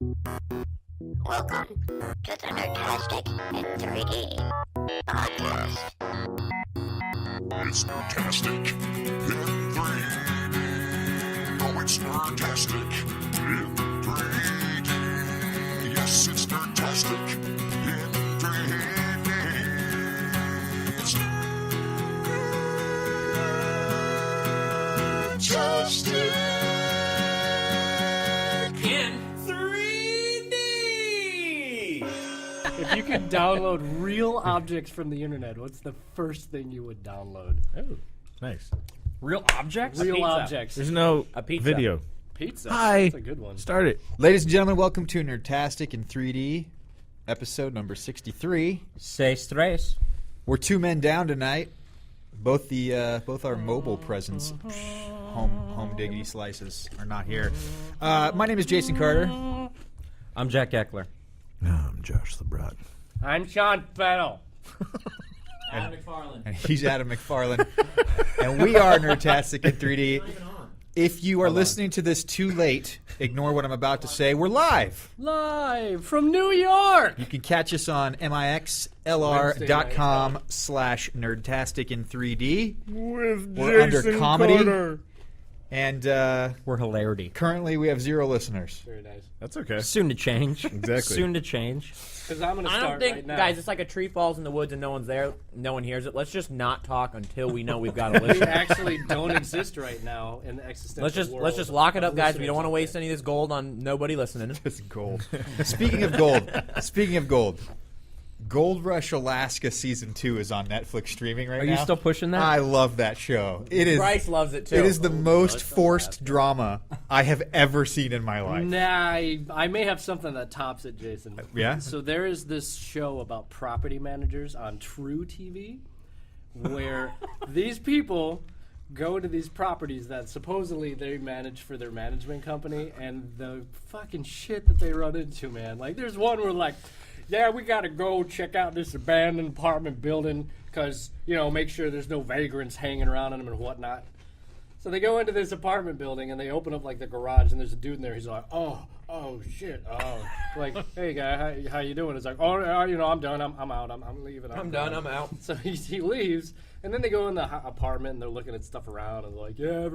Welcome to the Nerdtastic in 3D podcast. It's Nerdtastic in 3D. Oh, it's Nerdtastic in 3D. Yes, it's Nerdtastic in 3D. It's Nerdtastic in 3D. If you could download real objects from the internet, what's the first thing you would download? Oh, nice. Real objects? Real objects. There's no A pizza. video. Pizza. Hi. That's a good one. Start it. Ladies and gentlemen, welcome to Nerdtastic in 3D, episode number 63. Seis tres. We're two men down tonight. Both our mobile presence, home diggity slices, are not here. My name is Jason Carter. I'm Jack Eckler. I'm Josh the Brat. I'm Sean Fennell. Adam McFarland. And he's Adam McFarland. And we are Nerdtastic in 3D. If you are listening to this too late, ignore what I'm about to say. We're live. Live from New York. You can catch us on mixlr.com/nerdtastic in 3D. With We're under comedy. And We're hilarity. currently we have 0 listeners. Very nice. That's okay. Soon to change. Exactly. Soon to change. Because I'm going to I start don't think, right now. guys, it's like a tree falls in the woods and no one's there, no one hears it. Let's just not talk until we know we've got a we listener. actually don't exist right now in the existential Let's just lock it up, guys. We don't want to waste any of this gold on nobody listening. It's gold. Speaking of gold, Gold Rush Alaska Season 2 is on Netflix streaming right Are now. you still pushing that? I love that show. It is. Bryce loves it too. It is the most forced drama I have ever seen in my life. Nah, I may have something that tops it, Jason. Yeah? So there is this show about property managers on True TV where these people go to these properties that supposedly they manage for their management company, and the fucking shit that they run into, man. Like, there's one where, like, yeah, we got to go check out this abandoned apartment building because, make sure there's no vagrants hanging around in them and whatnot. So they go into this apartment building and they open up like the garage and there's a dude in there. He's like, oh shit, like, hey guy, how you doing? It's like, I'm done, I'm out, I'm leaving. I'm done, I'm out. So he leaves, and then they go in the apartment and they're looking at stuff around and they're like, yeah,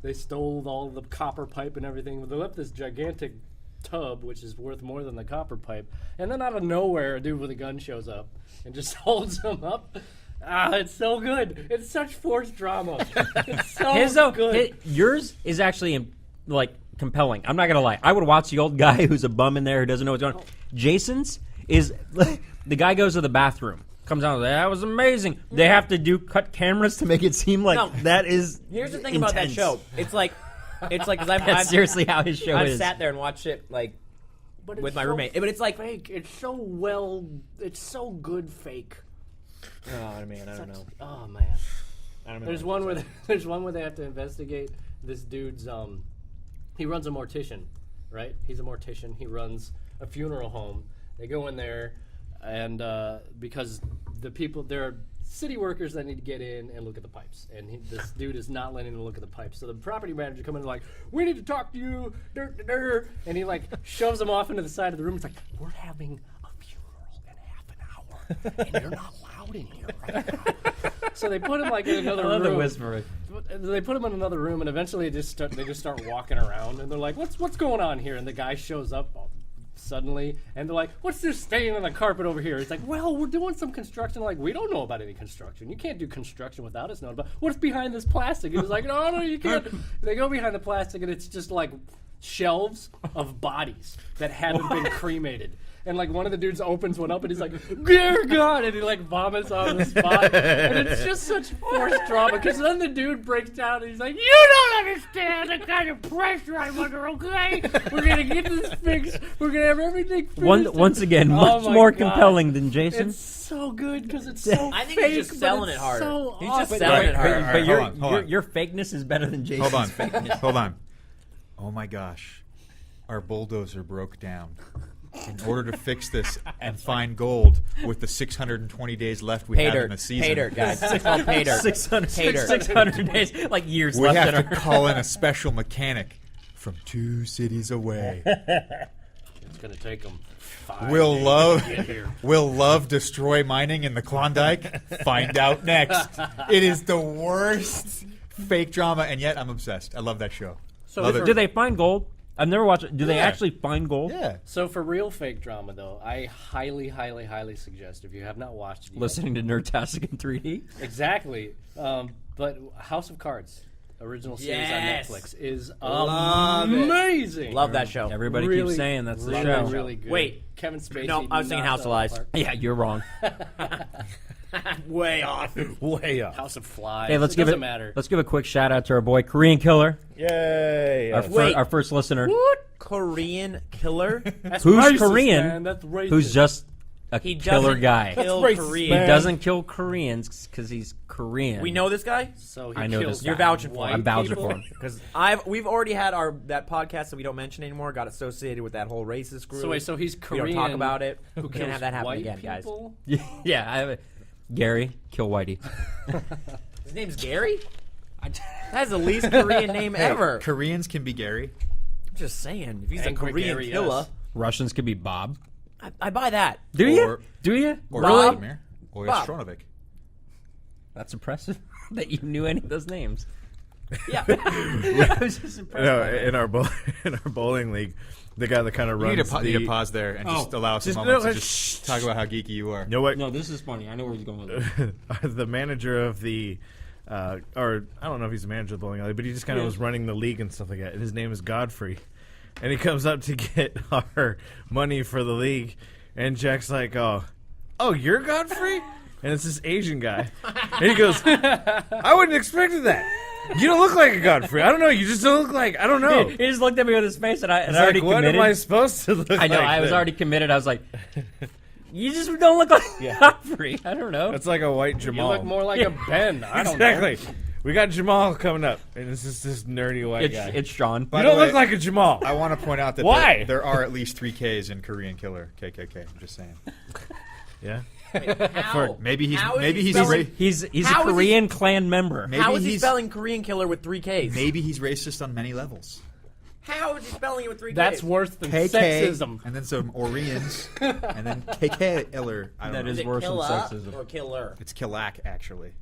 they stole all the copper pipe and everything, but they left this gigantic tub which is worth more than the copper pipe, and then out of nowhere a dude with a gun shows up and just holds him up. It's so good. It's such forced drama. It's so good. Yours is actually compelling. I'm not gonna lie. I would watch the old guy who's a bum in there who doesn't know what's going on. Jason's is the guy goes to the bathroom, comes out, that was amazing. They have to cut cameras to make it seem like that is. Here's the thing about that intense. show. It's like, because That's I've seriously how his show I've is. sat there and watched it But it's with my so roommate. But it's like, fake. It's so good fake. oh man, I don't know. Oh man. I don't know. There's one where they have to investigate this dude's he runs a mortician, right? He's a mortician. He runs a funeral home. They go in there and because there are city workers that need to get in and look at the pipes, and this dude is not letting them look at the pipes. So the property manager come in and like, we need to talk to you, and he like shoves them off into the side of the room. It's like, we're having a funeral in half an hour, and you're not allowed in here right now. So they put him like in another room. the whispering. They put him in another room, and eventually they just start walking around, and they're like, what's going on here? And the guy shows up suddenly, and they're like, what's this stain on the carpet over here? It's like, well, we're doing some construction. Like, we don't know about any construction. You can't do construction without us knowing about what's behind this plastic. He was like, no, you can't. They go behind the plastic, and it's just like shelves of bodies that haven't been cremated. And like one of the dudes opens one up and he's like, dear God, and he like vomits on the spot. And it's just such forced drama, because then the dude breaks down and he's like, you don't understand the kind of pressure I'm under, okay? We're going to get this fixed. We're going to have everything fixed. Once again, much more compelling than Jason. It's so good because it's so I think fake, he's just selling but it it's harder. So He's awesome. just selling it harder. But hold on. your fakeness is better than Jason's fakeness. Hold on. Oh my gosh. Our bulldozer broke down. In order to fix this and find gold with the 620 days left we have in the season, Pay dirt, guys. It's called pay dirt. 600 days, like years we left have in to call in a special mechanic from 2 cities away. going to take them 5 Will days Love to get here. Will Love destroy mining in the Klondike? Find out next. It is the worst fake drama, and yet I'm obsessed. I love that show. So Love for- it. Do they find gold? I've never watched it. Do they Yeah. actually find gold? Yeah. So for real fake drama, though, I highly, highly, highly suggest if you have not watched it, Listening to Nerdtastic in 3D? exactly. But House of Cards, original series Yes. on Netflix, is Love it. amazing. Love that show. Everybody Really, keeps saying that's the really, show. really good. Wait. Kevin Spacey. No, I was thinking knocks House of it Lies. apart. Yeah, you're wrong. Way off. Way up. House of Flies. Hey, let's it give doesn't it. matter. Let's give a quick shout out to our boy Korean Killer, Yay. Wait. our first listener, Korean killer? That's who's racist, Korean, man. That's racist. who's just a He killer doesn't guy. kill That's racist, Korean. He man. doesn't kill Koreans because he's Korean. We know this guy? So he I know kills this You're guy. vouching for white him. I'm vouching people. for him. Because we've already had that podcast that we don't mention anymore got associated with that whole racist group. So wait, so he's we Korean. don't talk about it. Who We kills can't have that happen white again, guys. people? Yeah, Gary, kill Whitey. His name's Gary? That's the least Korean name ever. Koreans can be Gary. I'm just saying. If he's Angry a Korean Gary, killer, yes. Russians could be Bob. I buy that. Do you? Or- Do you? Or Really? Vladimir. Or Bob. Stronovic. That's impressive that you knew any of those names. Yeah. I was just impressed. No, by that. in our bowling league, the guy that kind of You runs need to pause there and just allow us a Just- moment no, to just talk about how geeky you are. You know what? No, this is funny. I know where he's going with this. The manager of the, or I don't know if he's the manager of the bowling alley, but he just kind of was running the league and stuff like that. And his name is Godfrey, and he comes up to get our money for the league, and Jack's like, "Oh, you're Godfrey?" And it's this Asian guy, and he goes, "I wouldn't expected that. You don't look like a Godfrey. I don't know. You just don't look like. I don't know." He just looked at me with his face, and I It's already like, what committed. am I supposed to look like? I know. I was then? already committed. I was like, "You just don't look like Godfrey." I don't know. That's like a white You Jamal. look more like a Ben. I don't exactly. know. We got Jamal coming up, and it's just this nerdy white guy. It's Sean. By you the don't way, look like a Jamal. I want to point out that Why? there are at least 3 Ks in Korean Killer. KKK. I'm just saying. Yeah. How? Maybe he's How is maybe he he's spelling- ra- He's How a is he- Korean clan member. Maybe How is he he's- spelling Korean killer with 3 Ks? maybe he's racist on many levels. How is he spelling it with 3 Ks? That's worse than KK sexism. and then some Oriens and then KK Iller. I don't That know. is Is it worse than killa sexism. or killer? It's Kilak actually.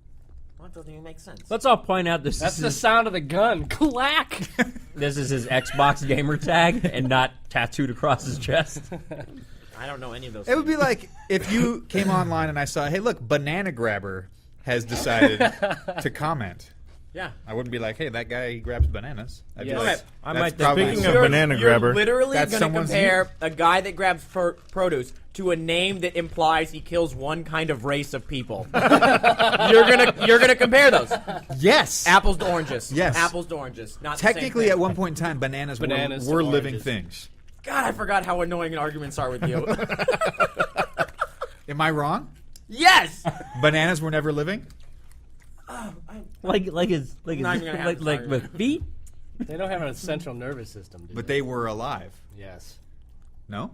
What doesn't even make sense? Let's all point out That's the sound of the gun. Clack. this is his Xbox gamer tag and not tattooed across his chest. I don't know any of those. It would be like if you came online and I saw, hey, look, Banana Grabber has decided to comment. Yeah. I wouldn't be like, hey, that guy he grabs bananas. I'd be Yes. like, Okay. I that's might- probably Speaking some- of banana grabber, You're literally That's going to someone's compare a guy that grabs produce to a name that implies he kills one kind of race of people. You're gonna compare those yes, apples to oranges. Yes. Apples to oranges. Not technically the at same thing. one point in time, bananas Bananas were to living oranges. things. God, I forgot how annoying arguments are with you. Am I wrong? Yes. Bananas were never living. like Not even gonna have this like argument. with feet. They don't have a central nervous system. Do But they? they were alive. Yes. No?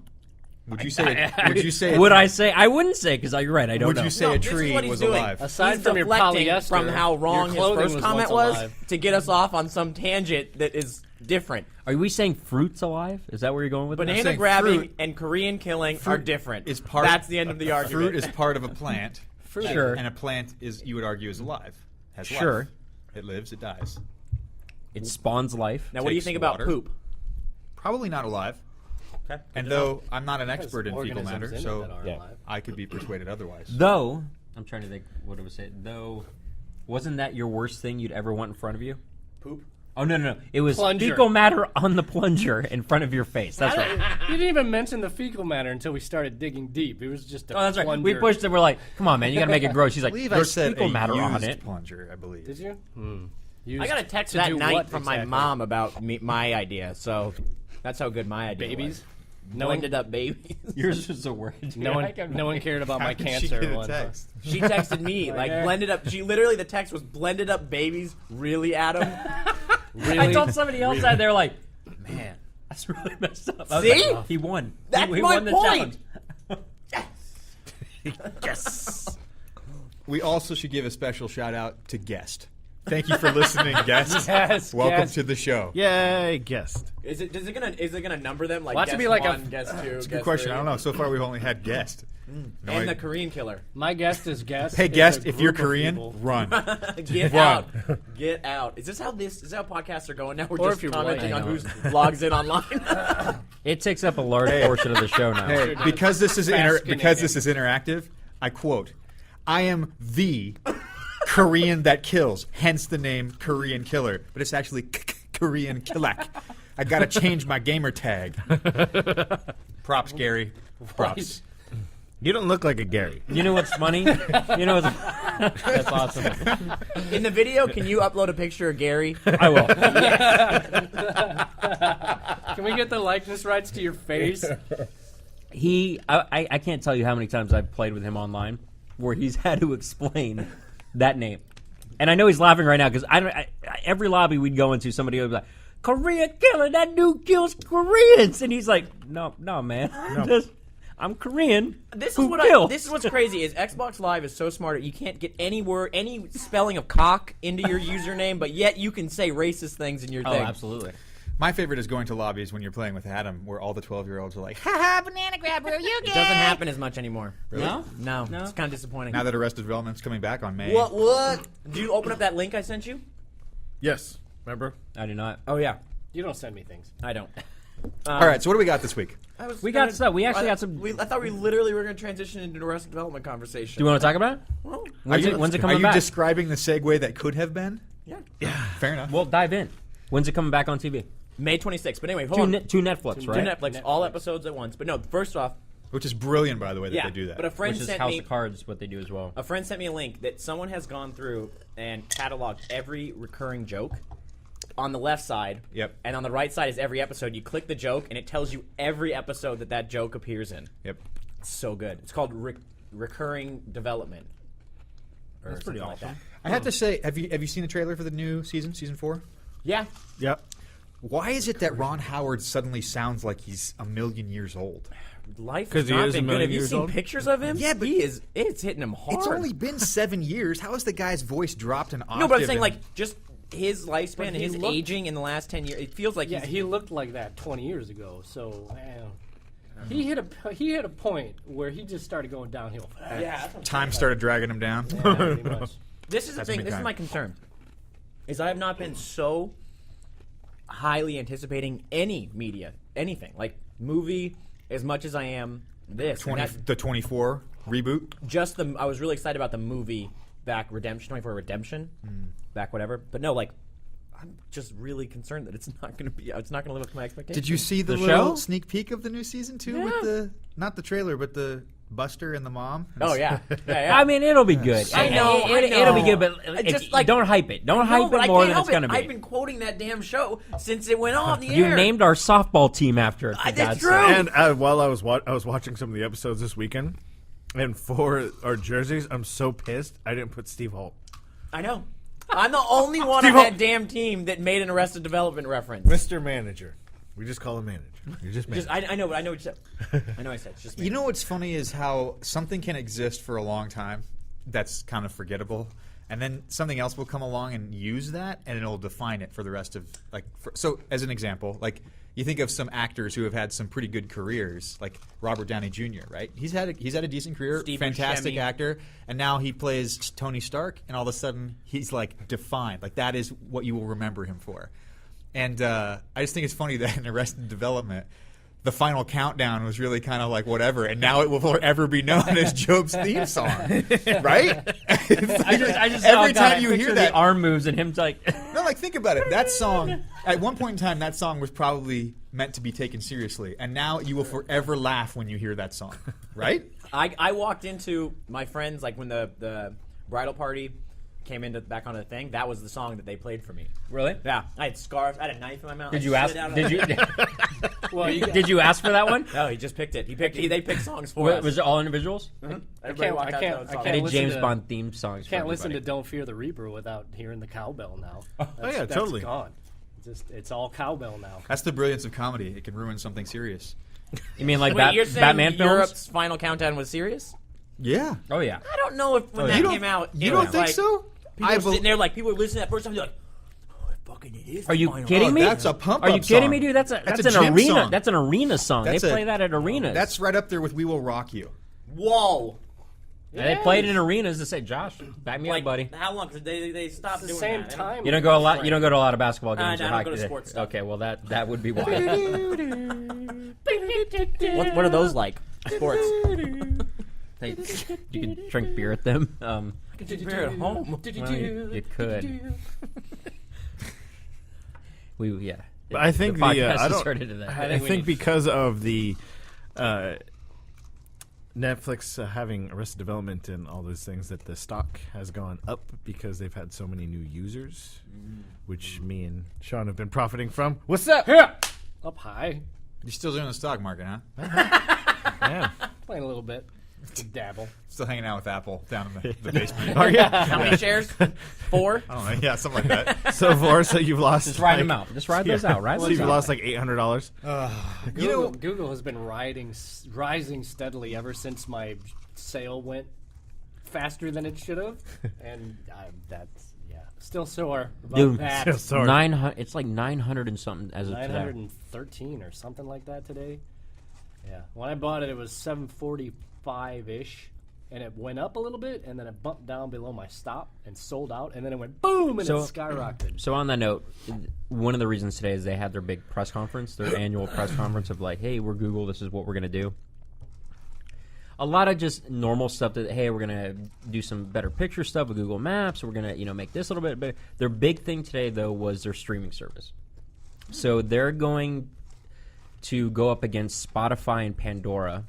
Would you say? Would you say? Would I say? I wouldn't say because you're right. I don't Would know. you say No, a this is tree what he's was doing. alive? Aside He's from your deflecting polyester, from how wrong your his clothing first was comment once was alive. to get us off on some tangent that is different. Are we saying fruits alive? Is that where you're going with Banana this? saying grabbing fruit- and Korean killing are different. Is part. That's the end of the argument. Fruit is part of a plant. Sure. And a plant is, you would argue, is alive. Has life. Sure. It lives. It dies. It spawns life. Now, what do you takes think about water. poop? Probably not alive. Okay. And though I'm not an There's expert in fecal organisms matter, in it so that are alive. I could be persuaded otherwise. Though I'm trying to think what it was saying. Though, wasn't that your worst thing you'd ever want in front of you? Poop? Oh no! It was Plunger. fecal matter on the plunger in front of your face. That's right. You didn't even mention the fecal matter until we started digging deep. It was just a Oh, that's right. We plunger. pushed it. We're like, come on, man, you got to make it gross. She's I like, believe I there's said fecal a matter on used it. plunger, I believe. Did you? I got a text To that do night what from my exactly? mom about my idea, so that's how good my idea Babies? was. No ended up babies. Yours was a word. No one cared about my How did cancer. she get a one. text? She texted me like blended up. She literally the text was blended up babies. Really, Adam? Really? I told somebody else that they're like, man, that's really messed up. I was See? like, he won. That's he my won the point. challenge. Yes. We also should give a special shout out to Guest Thank you for listening, guest. Yes, Welcome guest. to the show. Yay, guest. Is it gonna number them like Well, that guest should be like a- one, guest two? It's a good question. I don't know. So far, we've only had guest. No, And the Korean killer. My guest is guest. Hey, is guest, a if you're group of Korean, people. run. Get Run. out. Get out. Is how podcasts are going now? We're Or just if you're commenting white. on who logs in online. It takes up a large portion of the show now. Hey, because this is Fast because this is interactive, I quote, "I am the Korean that kills," hence the name Korean Killer. But it's actually Korean Killak. I gotta change my gamer tag. Props, Gary. Props. You don't look like a Gary. You know what's funny? You know what's that's awesome. In the video, can you upload a picture of Gary? I will. Can we get the likeness rights to your face? I can't tell you how many times I've played with him online where he's had to explain that name. And I know he's laughing right now because every lobby we'd go into, somebody would be like, "Korean Killer, that dude kills Koreans," and he's like, "No, man, I'm Korean." This who is what kills. this is what's crazy is Xbox Live is so smart. You can't get any word, any spelling of cock into your username, but yet you can say racist things in your Oh, thing. absolutely. My favorite is going to lobbies when you're playing with Adam, where all the 12-year-olds are like, "Ha banana grabber, you It doesn't happen as much anymore. No? No, it's kind of disappointing. Now that Arrested Development's coming back on May. What? Did you open up that link I sent you? Yes. Remember? I do not. Oh yeah, You don't send me things. I don't. All right, so what do we got this week? We got stuff. We actually got some. I thought we literally were going to transition into an Arrested Development conversation. Do you want to talk about it? Well, When's it coming Are you back? describing the segue that could have been? yeah. Fair enough. Well, dive in. When's it coming back on TV? May 26th. But anyway, hold on. To Netflix, To right? Netflix, all episodes at once. But no, first off, Which is brilliant, by the way, that yeah. they do that. But a friend Which is sent House me of Cards, what they do as well. a friend sent me a link that someone has gone through and cataloged every recurring joke on the left side. Yep. And on the right side is every episode. You click the joke, and it tells you every episode that joke appears in. Yep. It's so good. It's called Recurring Development. Or That's pretty something like awesome. that. I have to say, have you seen the trailer for the new season 4? Yeah. Yep. Why is it that Ron Howard suddenly sounds like he's a million years old? Life 'Cause has he not is a been good. million Have you years seen old? pictures of him? Yeah, but it's hitting him hard. It's only been 7 years. How has the guy's voice dropped an octave? No, but I'm saying in- like just his lifespan But and he his looked- aging in the last 10 years. It feels like Yeah, he looked like that 20 years ago. So he hit a point where he just started going downhill. yeah. time started dragging him down. Yeah, pretty much. This is the That's thing. been This is kind. my concern. Is I have not been so highly anticipating any media, anything like movie, as much as I am this. And that's The 24 reboot. just the. I was really excited about the movie back Redemption 24 Redemption, back whatever. But no, like I'm just really concerned that it's not going to be. It's not going to live up to my expectations. Did you see the The little show? sneak peek of the new season 2 with Yeah. the not the trailer but the Buster and the mom? Oh yeah, yeah. I mean, it'll be good. I know, It'll be I good, know. but Just like- don't hype it. Don't No, hype but it I more can't than help it's going to I've be. been quoting that damn show since it went on the You air. named our softball team after it. For That's God's true. sake. And while I was watching some of the episodes this weekend, and for our jerseys, I'm so pissed I didn't put Steve Holt. I know. I'm the only one Steve on Holt. that damn team that made an Arrested Development reference. Mr. Manager. We just call him manager. You're just manager. I know, but I know what you said. I know what I said. It's just me. You know what's funny is how something can exist for a long time that's kind of forgettable, and then something else will come along and use that, and it'll define it for the rest of so as an example, like you think of some actors who have had some pretty good careers, like Robert Downey Jr., right? He's had a decent career, Steve fantastic Buscemi. actor, and now he plays Tony Stark, and all of a sudden he's like defined. Like that is what you will remember him for. And I just think it's funny that in Arrested Development, the final countdown was really kind of like whatever, and now it will forever be known as Job's theme song, right? I just every saw, God, time you I hear picture that, the arm moves and him like. no, like think about it. That song, at one point in time, that song was probably meant to be taken seriously, and now you will forever laugh when you hear that song, right? I walked into my friends like when the bridal party came back onto the thing. That was the song that they played for me. Really? Yeah, I had scarves. I had a knife in my mouth. Did I you ask? slid out of Did the- you? Well, Did you ask for that one? No, he just picked it. They picked songs for us. Was it all individuals? Everybody walked out to those I songs. did listen James to- Bond theme songs. Can't for listen to everybody. "Don't Fear the Reaper" without hearing the cowbell now. yeah, totally. That's gone. It's all cowbell now. That's the brilliance of comedy. It can ruin something serious. You mean like Wait, you're saying Batman films? Europe's Final Countdown was serious? Yeah. Oh yeah. I don't know if when that You don't- came out. You it don't was think like- so? People are sitting there like people are listening at first time. They're like, "Oh, it is." Are you final kidding me? That's a pump Are you up kidding song. me, dude? That's a an gym arena. song. That's an arena song. That's they play that at arenas. That's right up there with "We Will Rock You." Whoa! And they played in arenas to say, "Josh, back me Like, up, buddy." how long? Because they stopped It's the doing same that. time. You don't go a lot. You don't go to a lot of basketball games. no, or I don't go hockey. to sports stuff. Okay, well that would be why. What are those like? Sports. Hey, you can drink beer at them. I can drink beer at home. Well, you could. Yeah. But I think the the podcast I has don't. turned into that. I think because of the Netflix having Arrested Development and all those things, that the stock has gone up because they've had so many new users, which me and Sean have been profiting from. What's up? Yeah. Up high. You're still doing the stock market, huh? Yeah. Playing a little bit. Dabble. Still hanging out with Apple down in the basement. Are you? How many shares? 4. I don't know. Yeah, something like that. So you've lost. Just ride them out. Just ride those out. Ride So those you've out. lost like $800. Google has been rising steadily ever since my sale went faster than it should have, and that's still sore about Dude, that. Still sore. 900. It's like 900 and something as of today. 913 or something like that today. Yeah, when I bought it, it was 745-ish, and it went up a little bit, and then it bumped down below my stop and sold out, and then it went boom, and So- it skyrocketed. So on that note, one of the reasons today is they had their big press conference, their annual press conference of like, hey, we're Google, this is what we're going to do. A lot of just normal stuff that, hey, we're going to do some better picture stuff with Google Maps. We're going to, make this a little bit better. Their big thing today, though, was their streaming service. So they're going to go up against Spotify and Pandora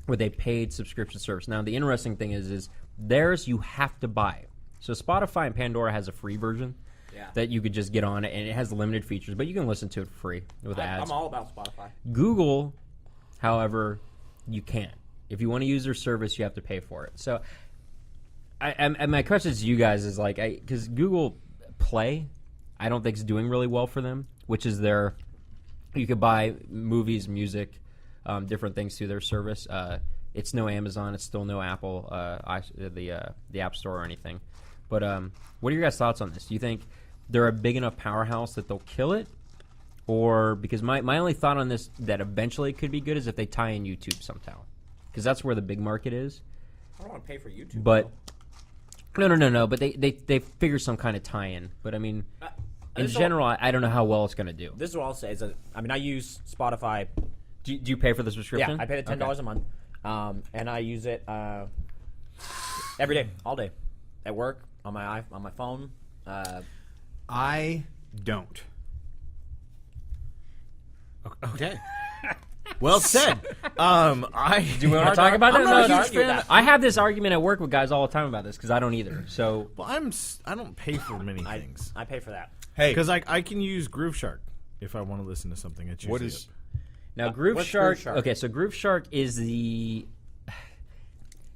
with a paid subscription service. Now, the interesting thing is theirs you have to buy. So Spotify and Pandora has a free version that you could just get on, and it has limited features, but you can listen to it for free with ads. I'm all about Spotify. Google, however, you can't. If you want to use their service, you have to pay for it. So, and my question to you guys is like, because Google Play, I don't think is doing really well for them, which is you could buy movies, music, different things through their service. It's no Amazon. It's still no Apple, the App Store or anything. But what are your guys' thoughts on this? Do you think they're a big enough powerhouse that they'll kill it? Or, because my only thought on this that eventually could be good is if they tie in YouTube somehow. Because that's where the big market is. I don't want to pay for YouTube. But no. But they figure some kind of tie-in. But I mean, in general, I don't know how well it's going to do. This is what I'll say. I use Spotify. Do you pay for the subscription? Yeah, I pay the $10 a month, and I use it every day, all day, at work, on my phone. I don't. Okay. Well said. Do you want to talk about I'm it? not No, a huge fan. I have this argument at work with guys all the time about this because I don't either. So Well, I don't pay for many things I pay for that. Hey, because I can use Groove Shark if I want to listen to something. It's what usually is? now Groove what's Shark. Groove Shark? Okay, so Groove Shark is the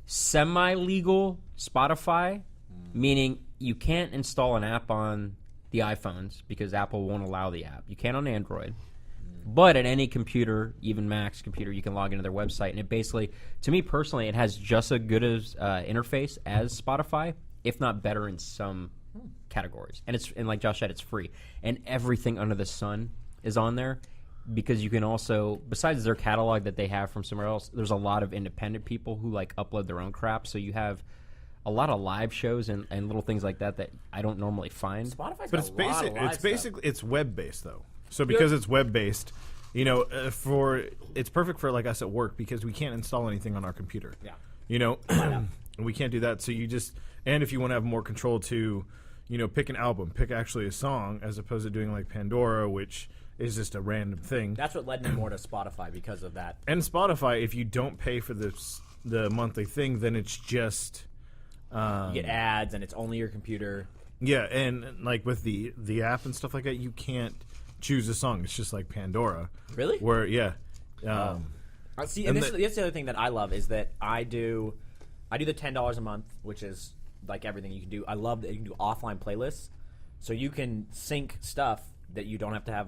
semi-legal Spotify, meaning you can't install an app on the iPhones because Apple won't allow the app. You can on Android. But at any computer, even Mac's computer, you can log into their website. And it basically, to me personally, it has just as good as interface as Spotify, if not better in some categories. And like Josh said, it's free. And everything under the sun is on there because you can also, besides their catalog that they have from somewhere else, there's a lot of independent people who like upload their own crap. So you have a lot of live shows and little things like that I don't normally find. Spotify's But got a lot of live stuff. it's web based though. So because it's web based, it's perfect for like us at work because we can't install anything on our computer. Yeah. And we can't do that. So and if you want to have more control to, pick an album, pick actually a song as opposed to doing like Pandora, which is just a random thing. That's what led me more to Spotify because of that. And Spotify, if you don't pay for the monthly thing, then it's just You get ads, and it's only your computer. yeah, and like with the app and stuff like that, you can't choose a song. It's just like Pandora. Really? Where See, And and that's the other thing that I love is that I do the $10 a month, which is like everything you can do. I love that you can do offline playlists, so you can sync stuff that you don't have to have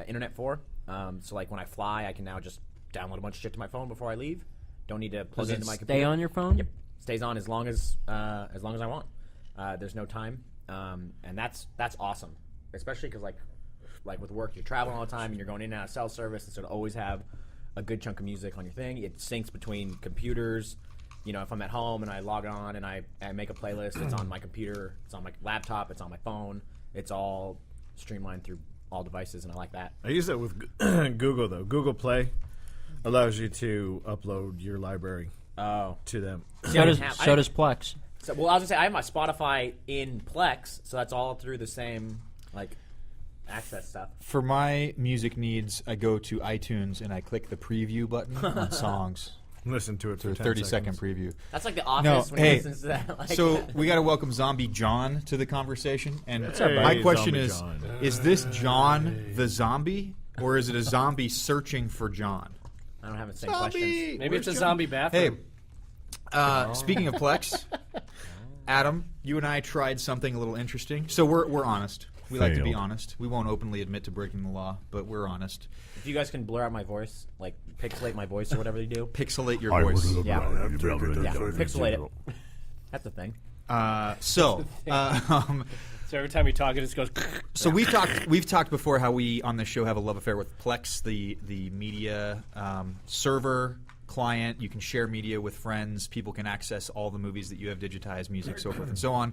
internet for. So like when I fly, I can now just download a bunch of shit to my phone before I leave. Don't need to plug Does it it into my stay computer. on your phone? Yep, stays on as long as I want. There's no time, and that's awesome, especially because like with work, you're traveling all the time and you're going in and out of cell service, and so to always have a good chunk of music on your thing. It syncs between computers. You know, if I'm at home and I log on and I make a playlist, it's on my computer, it's on my laptop, it's on my phone. It's all streamlined through all devices, and I like that. I use that with Google, though. Google Play allows you to upload your library to them. So does Plex. So, well, I was gonna say I have my Spotify in Plex, so that's all through the same access stuff. For my music needs, I go to iTunes and I click the preview button on songs. Listen to it for a 10 30-second seconds. preview. That's like The Office when you listen to that. So we got to welcome Zombie John to the conversation. And Hey, my question Zombie is, John. is this John the zombie, or is it a zombie searching for John? I don't have the same questions. Maybe it's a zombie bathroom. Hey, speaking of Plex, Adam, you and I tried something a little interesting. So we're honest. We like to be Failed. honest. We won't openly admit to breaking the law, but we're honest. If you guys can blur out my voice, like pixelate my voice or whatever you do. Pixelate your voice. Yeah, pixelate it. That's the thing. So So every time you talk, it just goes. So we've talked before how we on this show have a love affair with Plex, the media server client. You can share media with friends. People can access all the movies that you have digitized, music, so forth and so on.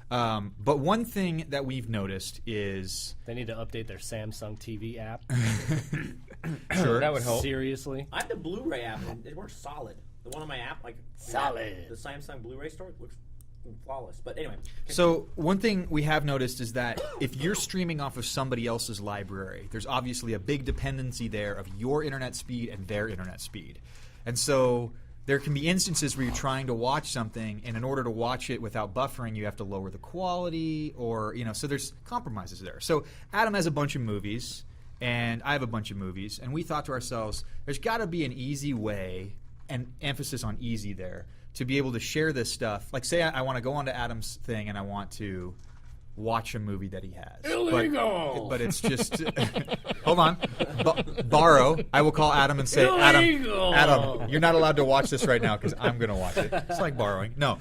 But one thing that we've noticed is They need to update their Samsung TV app. sure That would help. Seriously. I have the Blu-ray app, and it works solid. The one on my app, Solid. The Samsung Blu-ray store looks flawless. But anyway, So one thing we have noticed is that if you're streaming off of somebody else's library, there's obviously a big dependency there of your internet speed and their internet speed. And so there can be instances where you're trying to watch something, and in order to watch it without buffering, you have to lower the quality, or so there's compromises there. So Adam has a bunch of movies, and I have a bunch of movies, and we thought to ourselves, there's got to be an easy way, and emphasis on easy there, to be able to share this stuff. Like, say I want to go onto Adam's thing and I want to watch a movie that he has. Illegal! But it's just hold on. Borrow. I will call Adam and say, Illegal! Adam, you're not allowed to watch this right now because I'm going to watch it. It's like borrowing. No,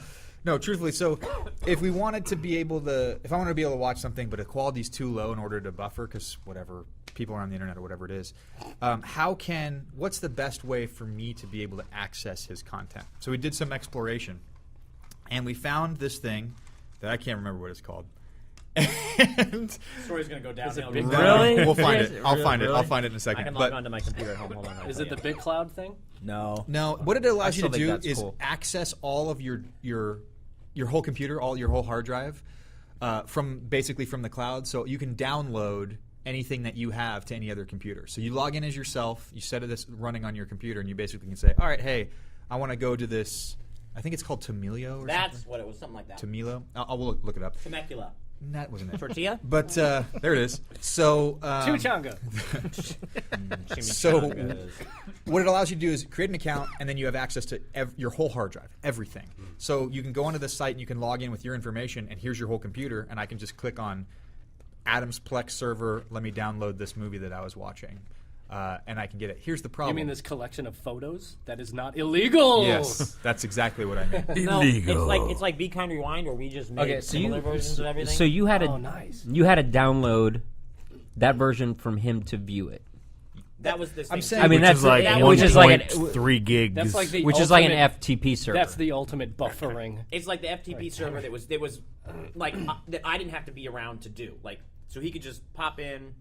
truthfully. So if we wanted to be able to, if I wanted to be able to watch something, but the quality's too low in order to buffer because whatever, people are on the internet or whatever it is, what's the best way for me to be able to access his content? So we did some exploration, and we found this thing that I can't remember what it's called. And the story's gonna go downhill. big- Really? We'll find it. I'll Really? find it. Really? I'll find it in a I second. can But log onto my computer at home. Hold on. Is it the big cloud thing? No. no, what it allows you to still think do that's is cool. access all of your whole computer, your whole hard drive, from the cloud. So you can download anything that you have to any other computer. So you log in as yourself. You set it as running on your computer, and you basically can say, "All right, hey, I want to go to this." I think it's called Tamilio or That's something. what it was. Something like that. Tamilo. I'll look it up. Temecula. That wasn't it. Tortilla. But there it is. So Chimichanga. So Chimichangas. what it allows you to do is create an account, and then you have access to your whole hard drive, everything. So you can go onto the site and you can log in with your information, and here's your whole computer, and I can just click on Adam's Plex server. Let me download this movie that I was watching, and I can get it. Here's the You problem. mean this collection of photos? That is not illegal. Yes, that's exactly what I mean. No, it's like Be Kind Rewind, where we just made similar versions of everything. So you had Oh, nice. you had to download that version from him to view it. that was this. I'm thing. saying- I mean, Which that's is like that- which is like 1.3 gigs. That's like the which is like an ultimate- FTP server. That's the ultimate buffering. It's like the FTP server that was like that I didn't have to be around to do. Like, so he could just pop in,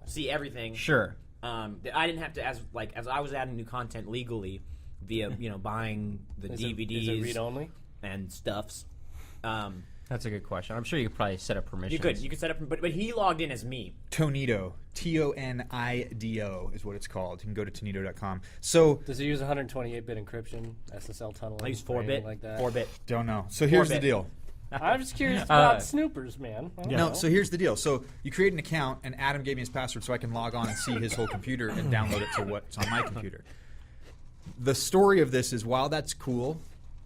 see everything. sure. That I didn't have to as I was adding new content legally via buying the DVDs Is it read only? and stuffs. That's a good question. I'm sure you could probably set up permissions. You could set up, but he logged in as me. Tonido, Tonido is what it's called. You can go to tonido.com. So Does it use 128-bit encryption, SSL tunneling? I use or 4-bit. anything like that? 4-bit. don't know. So here's the 4-bit. deal. I'm just curious about snoopers, man. I don't No, know. so here's the deal. So you create an account, and Adam gave me his password so I can log on and see his whole computer and download it to what's on my computer. The story of this is, while that's cool,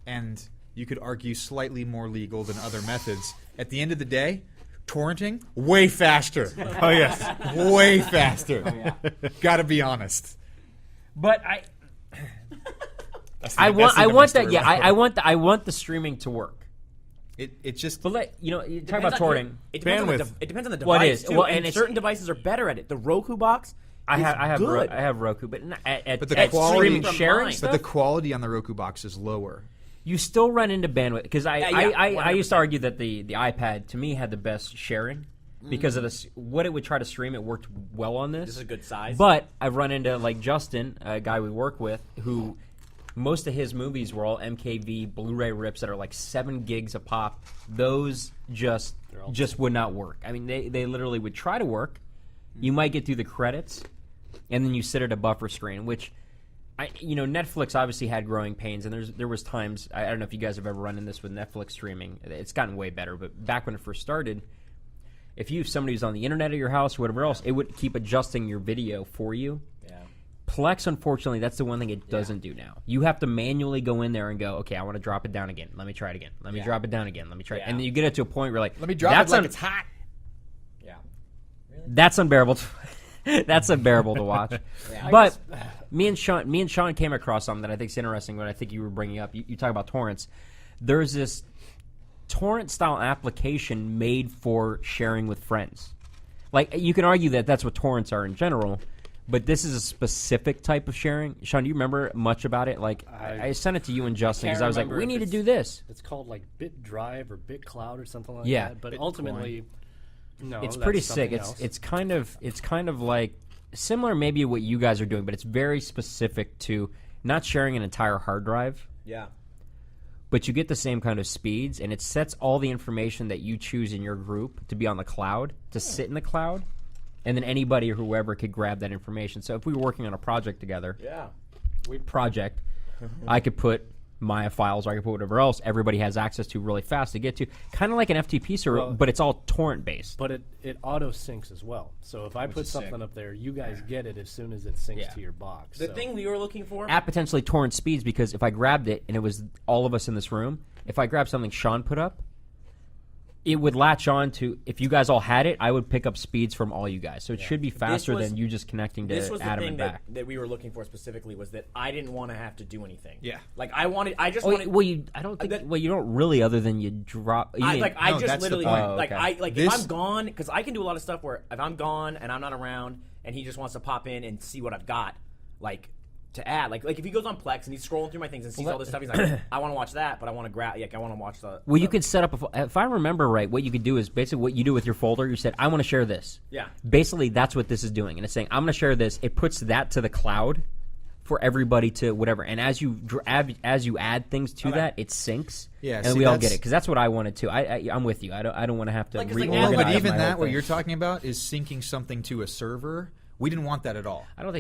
and you could argue slightly more legal than other methods, at the end of the day, torrenting, way faster. Oh, yes. Way faster. Gotta be honest. But That's I the end of my want that. story. Yeah, I want the streaming to work. It just But you talk about torrenting. It depends Bandwidth. it depends on the device. Well, it is. Too, Well, and and it's- certain devices are better at it. The Roku box. I have good. I have Roku, but at the at quality streaming from sharing mine. stuff, but the quality on the Roku box is lower. you still run into bandwidth because I used to 100%. argue that the iPad to me had the best sharing because of this what it would try to stream. It worked well on this. This is a good size. But I've run into like Justin, a guy we work with, who most of his movies were all MKV Blu-ray rips that are like 7 gigs a pop. Those just would not work. I mean, they literally would try to work. You might get through the credits, and then you sit at a buffer screen, which. Netflix obviously had growing pains, and there was times I don't know if you guys have ever run into this with Netflix streaming. It's gotten way better, but back when it first started, if you have somebody who's on the internet at your house or whatever else, it would keep adjusting your video for you. Yeah. Plex, unfortunately, that's the one thing it doesn't do now. You have to manually go in there and go, okay, I want to drop it down again. Let me try it again. Let me drop it down again. Let me try it. And then you get it to a point where you're like, Let me drop it like it's hot. Yeah. that's unbearable. That's unbearable to watch. But me and Sean came across something that I think is interesting. What I think you were bringing up, you talk about torrents. There's this torrent style application made for sharing with friends. Like you can argue that that's what torrents are in general, but this is a specific type of sharing. Sean, do you remember much about it? Like I sent it to you and Justin because I was like, we need to do this. It's called like BitDrive or BitCloud or something like Yeah. that. But ultimately, no, It's that's pretty something sick. else. It's kind of like similar maybe to what you guys are doing, but it's very specific to not sharing an entire hard drive, Yeah. but you get the same kind of speeds, and it sets all the information that you choose in your group to be on the cloud, to sit in the cloud, and then anybody or whoever could grab that information. So if we were working on a project together, Yeah. I could put Maya files, or I could put whatever else everybody has access to really fast to get to, kind of like an FTP server, but it's all torrent based. But it auto syncs as well. So if I put something up there, you guys get it as soon as it syncs to your box. The So- thing we were looking for. At potentially torrent speeds, because if I grabbed it and it was all of us in this room, if I grabbed something Sean put up, it would latch on to, if you guys all had it, I would pick up speeds from all you guys. So it should be faster was- than you just connecting to This was the Adam thing and back. that we were looking for specifically, was that I didn't want to have to do anything. Yeah. Like I just Oh, wanted. well, you don't really, other than you drop. You I mean- No, just that's the literally point. if This- I'm gone, because I can do a lot of stuff where if I'm gone and I'm not around and he just wants to pop in and see what I've got, like to add, like if he goes on Plex and he's scrolling through my things and sees all this stuff, he's like, I want to watch that, but I want to grab, I want to watch the. Well, you could set up if I remember right, what you could do is basically what you do with your folder. You said, I want to share this. Yeah. Basically, that's what this is doing, and it's saying, I'm going to share this. It puts that to the cloud for everybody to whatever. And as you add things to that, it syncs. Yeah, and see, we all get that's- it because that's what I wanted to. I'm with you. I don't want to have to Like, 'cause, like, reorganize No, but even my that, whole what thing. you're talking about, is syncing something to a server. We didn't want that at all. I don't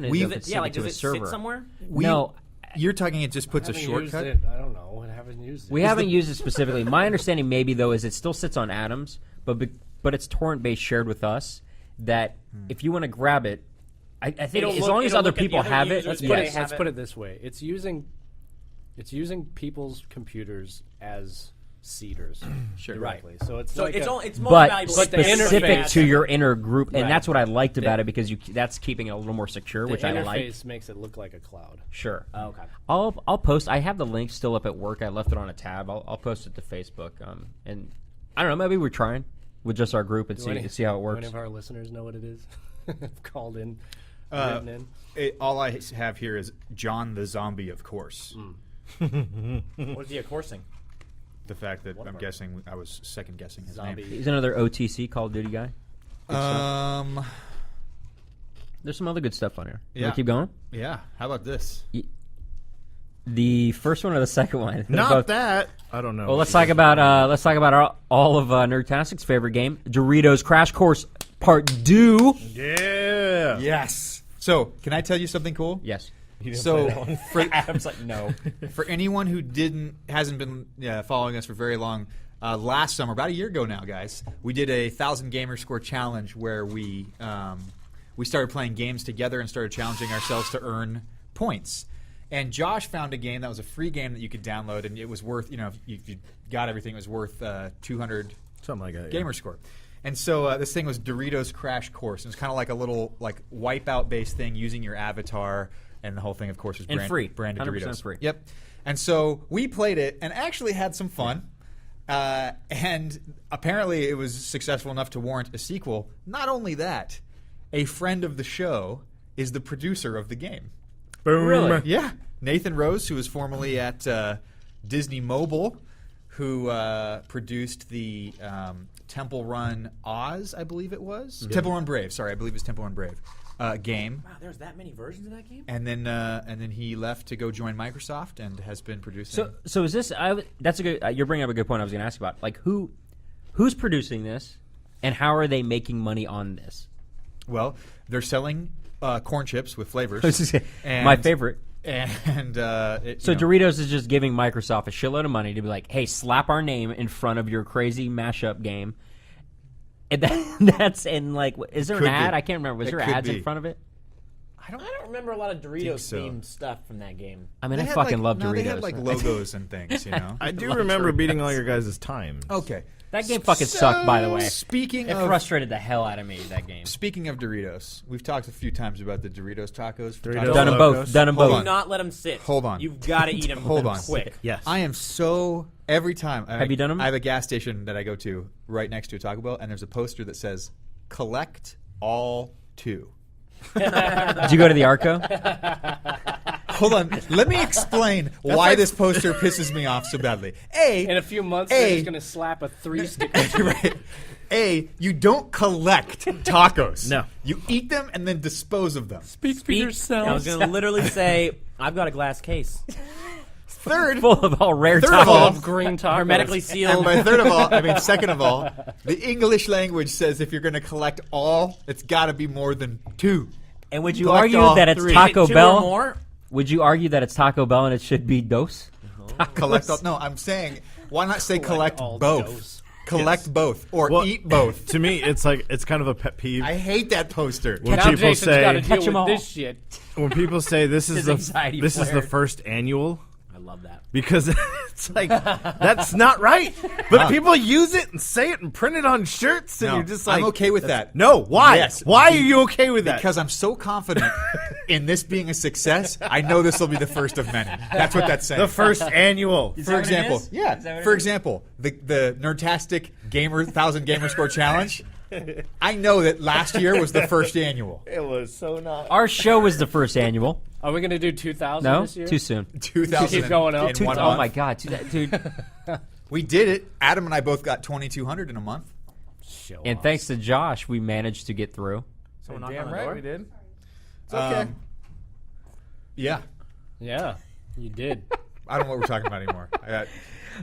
know We've- if it's Yeah, like to does a it server. sit somewhere? No, You're talking it just puts a haven't used shortcut. it. I don't know. I haven't used it. we haven't used it specifically. My understanding maybe though is it still sits on Adams, but it's torrent based shared with us. That if you want to grab it, I think It'll as look- long as it'll other look at the people other have it, users Let's, Yeah. put they it, have let's it. put it this way: it's using people's computers as seeders directly. So it's So like it's a- all it's most but valuable. but the specific interface- to your inner group, and Right. that's what I liked about it because that's keeping it a little more secure, the which I like. interface makes it look like a cloud. Sure. Oh, okay. I'll post. I have the link still up at work. I left it on a tab. I'll post it to Facebook. And I don't know. Maybe we're trying with just our group and see how it Do works. any of our listeners know what it is? Called in, written in. All I have here is John the Zombie, of course. What is he coursing? The fact that I'm guessing, I was second guessing his Zombie. He's another OTC Call of Duty guy. name. There's some other good stuff on here. You Yeah. wanna keep going? Yeah. How about this? The first one or the second one? They're Not both- that. I don't know. Well, let's talk about all of Nerdtastic's favorite game, Doritos Crash Course Part 2. Yeah. Yes. So, can I tell you something cool? Yes. So, for, Adam's like, no. for anyone who hasn't been following us for very long, last summer, about a year ago now, guys, we did a 1,000 gamer score challenge where we started playing games together and started challenging ourselves to earn points. And Josh found a game that was a free game that you could download, and it was worth, if you got everything, it was worth 200 Something like that. gamer score. And so this thing was Doritos Crash Course. It was kind of like a little wipeout-based thing using your avatar, and the whole thing, of course, was And free. branded 100% Doritos. free. Yep. And so we played it and actually had some fun. And apparently it was successful enough to warrant a sequel. Not only that, a friend of the show is the producer of the game. Boom. Really? Yeah. Nathan Rose, who was formerly at Disney Mobile, who produced the Temple Run Oz, I believe it was. Temple Run Brave. Sorry, I believe it's Temple Run Brave game. Wow, there's that many versions of that game? And then he left to go join Microsoft and has been producing. So is this? That's a good. You're bringing up a good point. I was going to ask about like who's producing this, and how are they making money on this? Well, they're selling corn chips with flavors. And- My favorite. And So Doritos is just giving Microsoft a shitload of money to be like, hey, slap our name in front of your crazy mashup game. And that's in like, is there an Could ad? be. I can't remember. Was It there could ads be. in front of it? I don't remember a lot of Doritos so. themed stuff from that game. I mean, They I had, fucking like- love no, Doritos. They had like logos and things, you know. I do remember beating all your guys' time. Okay. That game fucking sucked, by the way. Speaking It of frustrated the hell out of me, that game. Speaking of Doritos, we've talked a few times about the Doritos tacos. from Doritos Taco Done them Bell. both. Done them Hold both. on. Do not let them sit. Hold on. You've got to eat them Hold on. quick. Yes. I am so every time. Have you done 'em? I have a gas station that I go to right next to a Taco Bell, and there's a poster that says "Collect all 2." Did you go to the Arco? Hold on. Let me explain why this poster pisses me off so badly. In a few months, they're just going to slap a 3-stick. Right. You don't collect tacos. No. You eat them and then dispose of them. Speak for yourself. I was going to literally say, I've got a glass case. Third, Full of all rare Third of all, tacos. green tacos. Hermetically and sealed. by second of all, the English language says if you're going to collect all, it's got to be more than 2. And would you Collect argue all that it's 3. Taco Two Bell? or more? Would you argue that it's Taco Bell and it should be dos? Collect all. No, I'm saying, why not say collect all both? those. Collect both or Well, eat both. To me, it's like it's kind of a pet peeve I hate that poster. when Now people Jason's got to say deal them all. with this shit. when people say this is His anxiety this is the flared. first annual. I love that. Because it's like that's not right, but people use it and say it and print it on shirts, and No, you're just like, I'm okay with that. No, why? Yes. Why are you okay with that? Because I'm so confident in this being a success, I know this will be the first of many. That's what that's saying. the first annual. For example, For example, the Nerdtastic 1,000 Gamer Score Challenge. I know that last year was the first annual. It was so not. Our show was the first annual. Are we going to do 2,000 No, this year? too soon. 2000 Keep going up. in one Oh month. my god, dude! We did it. Adam and I both got 2,200 in a month. Show And off. thanks to Josh, we managed to get through. Someone knock Damn on the right door? we did. It's Um, okay. Yeah. Yeah, you did. I don't know what we're talking about anymore. I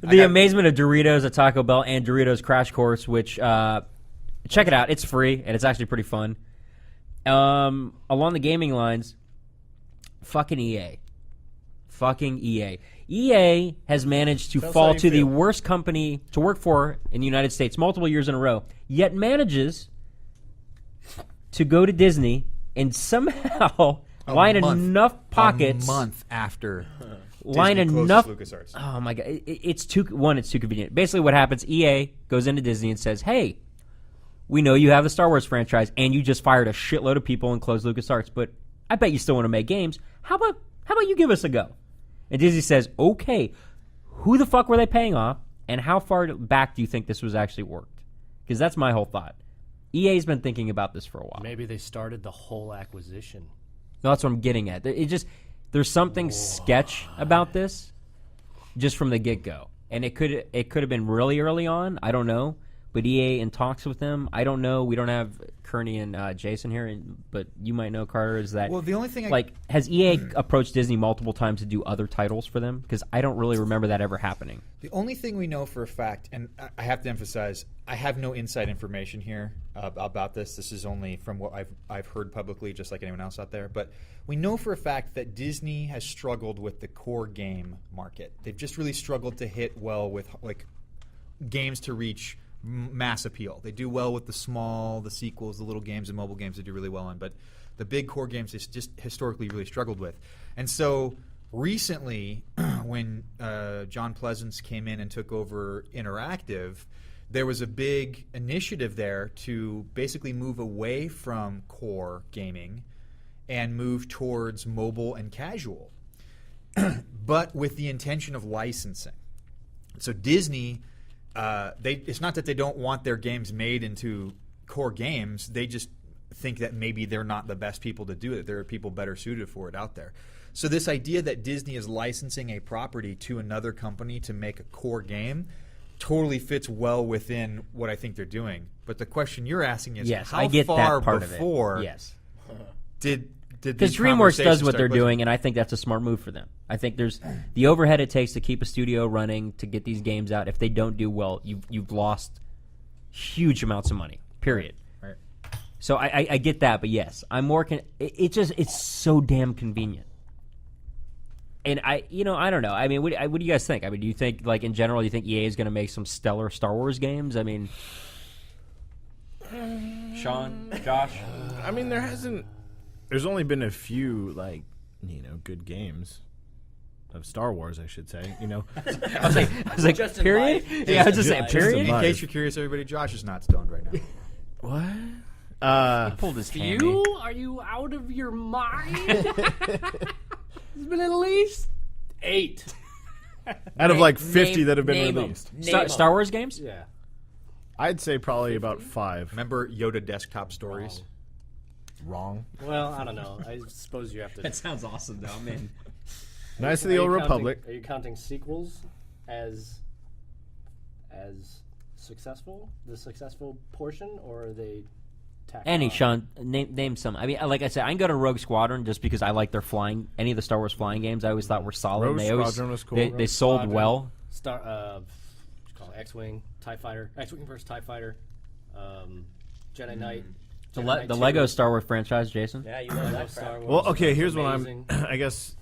The got- amazement of Doritos at Taco Bell and Doritos Crash Course, which check it out. It's free and it's actually pretty fun. Along the gaming lines, fucking EA. EA has managed to Tell us fall how you to the feel. worst company to work for in the United States multiple years in a row, yet manages to go to Disney and somehow line month. enough pockets. A month after Line Disney closes enough. LucasArts. Oh my god, it's too convenient. Basically, what happens? EA goes into Disney and says, "Hey, we know you have the Star Wars franchise, and you just fired a shitload of people and closed LucasArts, but I bet you still want to make games. How about you give us a go?" And Disney says, "Okay, who the fuck were they paying off, and how far back do you think this was actually worked?" Because that's my whole thought. EA's been thinking about this for a while. Maybe they started the whole acquisition. No, that's what I'm getting at. There's something sketch about this, just from the get go, and it could have been really early on. I don't know, but EA in talks with them. I don't know. We don't have Kearney and Jason here, but you might know, Carter. Is that Well, the only thing has EA approached Disney multiple times to do other titles for them? Because I don't really remember that ever happening. The only thing we know for a fact, and I have to emphasize, I have no inside information here about this. This is only from what I've heard publicly, just like anyone else out there. But we know for a fact that Disney has struggled with the core game market. They've just really struggled to hit well with like games to reach mass appeal. They do well with the small, the sequels, the little games, and mobile games they do really well on. But the big core games they just historically really struggled with. And so recently, when John Pleasance came in and took over Interactive, there was a big initiative there to basically move away from core gaming and move towards mobile and casual, but with the intention of licensing. So Disney it's not that they don't want their games made into core games. They just think that maybe they're not the best people to do it. There are people better suited for it out there. So this idea that Disney is licensing a property to another company to make a core game totally fits well within what I think they're doing. But the question you're asking is, Yes, how I get far that part before of it. Yes. did Because these DreamWorks conversations does what start they're pushing? doing, and I think that's a smart move for them. I think there's the overhead it takes to keep a studio running to get these games out. If they don't do well, you've lost huge amounts of money. Period. Right. So I get that, but yes, I'm more. It's so damn convenient. And I don't know. I mean, what do you guys think? I mean, do you think, like, in general, do you think EA is going to make some stellar Star Wars games? I mean, Sean, Josh. I mean, there's only been a few, like, good games of Star Wars, I should say. I was like, Just in period. life. Yeah, I was just saying, Just in period. life. In case you're curious, everybody, Josh is not stoned right now. What? He pulled his hammy. You? Are you out of your mind? There's been at least 8. Out of like 50 that have been name 'em. released. Name Star Wars games? Yeah. I'd say probably about 5. Remember Yoda desktop stories? Wrong. Well, I don't know. I suppose you have to. That sounds awesome, though. Man, Knights of the Old Republic. Are you counting sequels as successful? The successful portion, or are they? tacked on? Sean, name some. I mean, like I said, I can go to Rogue Squadron just because I like their flying. Any of the Star Wars flying games, I always thought were solid. Rogue They always Squadron was cool. They Rogue sold Squadron, well. What you call it? X-wing, TIE Fighter, X-wing versus TIE Fighter, Jedi Knight. The, Jedi Knight the 2, Lego Star Wars franchise, Jason. Yeah, you love Lego that Star crap. Wars. Well, okay, was here's what amazing. I guess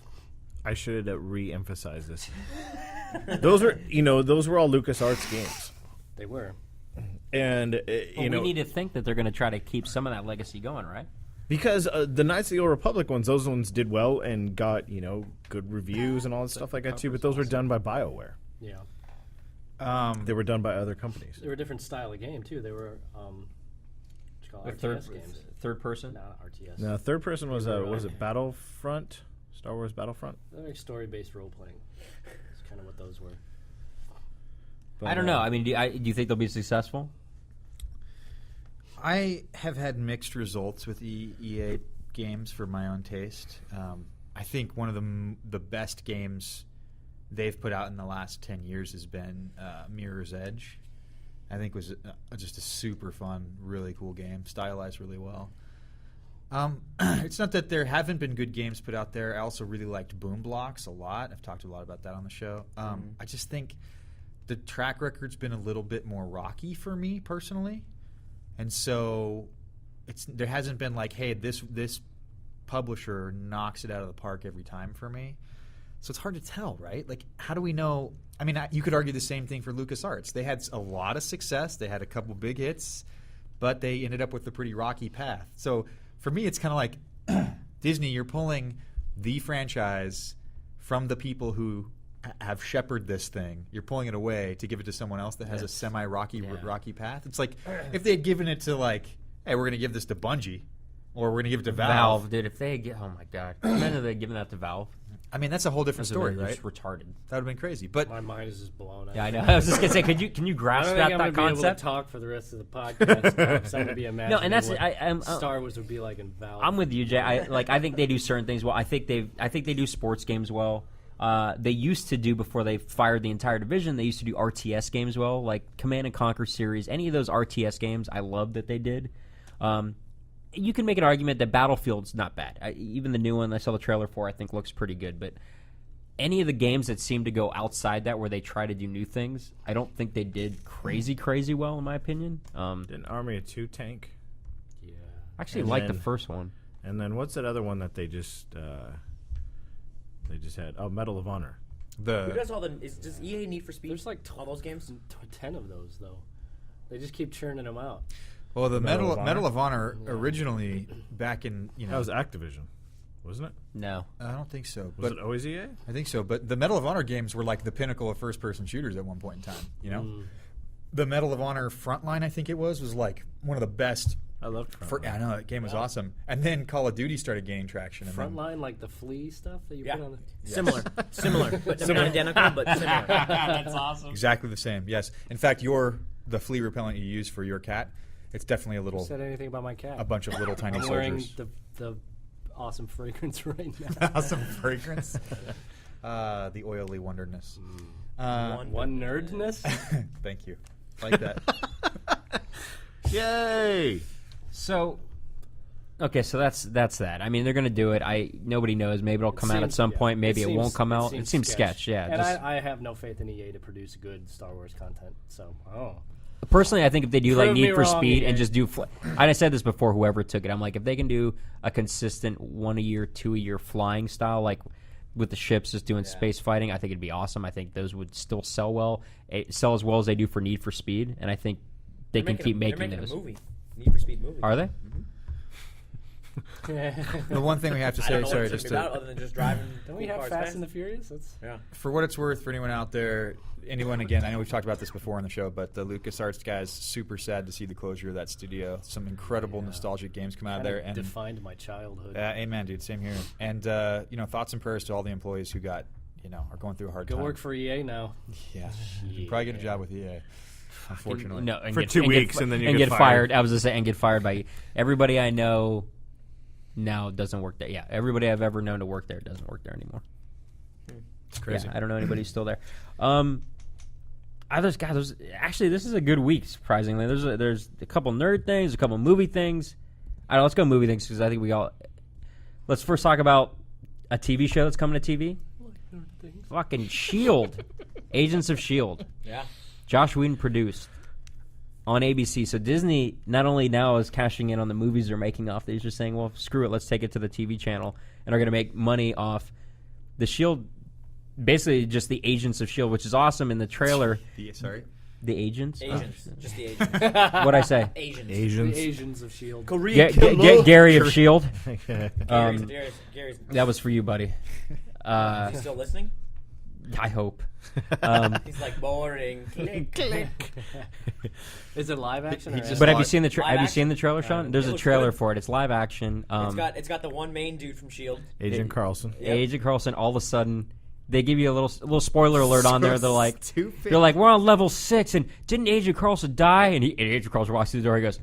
I should re-emphasize this. Those were all LucasArts games. They were. And We need to think that they're going to try to keep some of that legacy going, right? because the Knights of the Old Republic ones, those ones did well and got good reviews and all that stuff like that too. But those were done by BioWare. Yeah. They were done by other companies. They were a different style of game too. They were what you call it, RTS games. Third person. Not RTS. Now, third person was was it Battlefront? Star Wars Battlefront? They're like story-based role playing. That's kind of what those were. But, I don't know. I mean, do you think they'll be successful? I have had mixed results with EA games for my own taste. I think one of the best games they've put out in the last 10 years has been Mirror's Edge. I think was just a super fun, really cool game, stylized really well. It's not that there haven't been good games put out there. I also really liked Boom Blocks a lot. I've talked a lot about that on the show. I just think the track record's been a little bit more rocky for me personally. And so there hasn't been like, hey, this publisher knocks it out of the park every time for me. So it's hard to tell, right? Like, how do we know? I mean, you could argue the same thing for LucasArts. They had a lot of success. They had a couple big hits, but they ended up with a pretty rocky path. So for me, it's kind of like Disney, you're pulling the franchise from the people who have shepherded this thing. You're pulling it away to give it to someone else that has a semi-rocky rocky path. It's like if they had given it to like, hey, we're going to give this to Bungie, or we're going to give it to Valve. Dude. If they get, oh my god, imagine they giving that to Valve. I mean, that's a whole different story, They're right? just retarded. That would have been crazy. But My mind is just blown. Yeah, I know. I was just gonna say, can you I grasp don't think I'm that gonna be able concept? to talk for the rest of the podcast. Because I'm gonna be imagining and that's what I'm Star Wars would be like in Valve. I'm with you, Jay. I think they do certain things well. I think they do sports games well. They used to do, before they fired the entire division, they used to do RTS games well, like Command and Conquer series. Any of those RTS games, I love that they did. You can make an argument that Battlefield's not bad. Even the new one I saw the trailer for, I think looks pretty good. But any of the games that seem to go outside that, where they try to do new things, I don't think they did crazy well, in my opinion. Didn't Army of Two tank? Yeah. I actually And like the then- first one. And then what's that other one that they just had? Oh, Medal of Honor. Who does all the? Does EA Need for Speed? There's like all those games. 10 of those though. They just keep churning them out. well, the Medal of Honor? Medal of Honor originally back in That was Activision, wasn't it? No. I don't think so, Was but it always EA? I think so. But the Medal of Honor games were like the pinnacle of first-person shooters at one point in time. The Medal of Honor Frontline, I think it was like one of the best I loved Frontline. I know that game was awesome. And then Call of Duty started gaining traction. And then, Frontline, like the flea stuff that you put on the. Similar, but not identical, but similar. That's awesome. exactly the same. Yes. In fact, the flea repellent you use for your cat, it's definitely a Who little said anything about my cat? a bunch of little tiny I'm wearing soldiers. the awesome fragrance right now. Awesome fragrance. The oily wonderness. One nerdness. Thank you. Like that. Yay! So, okay, so that's that. I mean, they're gonna do it. Nobody knows. Maybe it'll come out at some point. Maybe it won't come out. It seems sketch. Yeah. And I have no faith in EA to produce good Star Wars content. So, Personally, I think if they do like Prove me Need for wrong, Speed EA. and just do, I said this before. Whoever took it, I'm like, if they can do a consistent 1 a year, 2 a year flying style, like with the ships just doing space fighting, I think it'd be awesome. I think those would still sell well, sell as well as they do for Need for Speed, and I think they can keep making those. A movie. Need for Speed movie. Are they? The one thing we have to I don't say, know sorry, what it's just about to, other than just driving. don't we cool have cars Fast and the Furious? That's for what it's worth, for anyone out there, again, I know we've talked about this before on the show, but the LucasArts guys, super sad to see the closure of that studio. Some incredible nostalgic games come out of there. And defined my childhood. amen, dude. Same here. And thoughts and prayers to all the employees who got, are going through a hard Go time. work for EA now. Yeah, you can probably get a job with EA. Unfortunately, No, and For get, 2 and weeks, get, and then you and get get fired. I was gonna say, and get fired by everybody I know. Now doesn't work there. Yeah, everybody I've ever known to work there doesn't work there anymore. it's crazy. Yeah, I don't know anybody who's still there. Actually, this is a good week. Surprisingly, there's a couple nerd things, a couple movie things. I don't know, let's go movie things because I think we all. Let's first talk about a TV show that's coming to TV. Fucking Shield, Agents of Shield. Yeah. Josh Whedon produced on ABC. So Disney not only now is cashing in on the movies they're making off, they're just saying, well, screw it, let's take it to the TV channel and are going to make money off the Shield, basically just the Agents of Shield, which is awesome in the trailer. The Agents? Asians. Just the Asians. What'd I say? Asians. The Asians. Asians of Shield. Gary of Shield. Gary's That was for you, buddy. is he still listening? I hope. He's like boring. Click. Is it live action? Or just- But have you seen the Live have you action? seen the trailer, Sean? There's it a looks trailer good. for it. It's live action. It's got the one main dude from Shield. Agent Carlson. Yep. Agent Carlson. All of a sudden, they give you a little spoiler alert on there. They're like, stupid. they're like, we're on level 6, and didn't Agent Carlson die? And Agent Carlson walks through the door. He goes,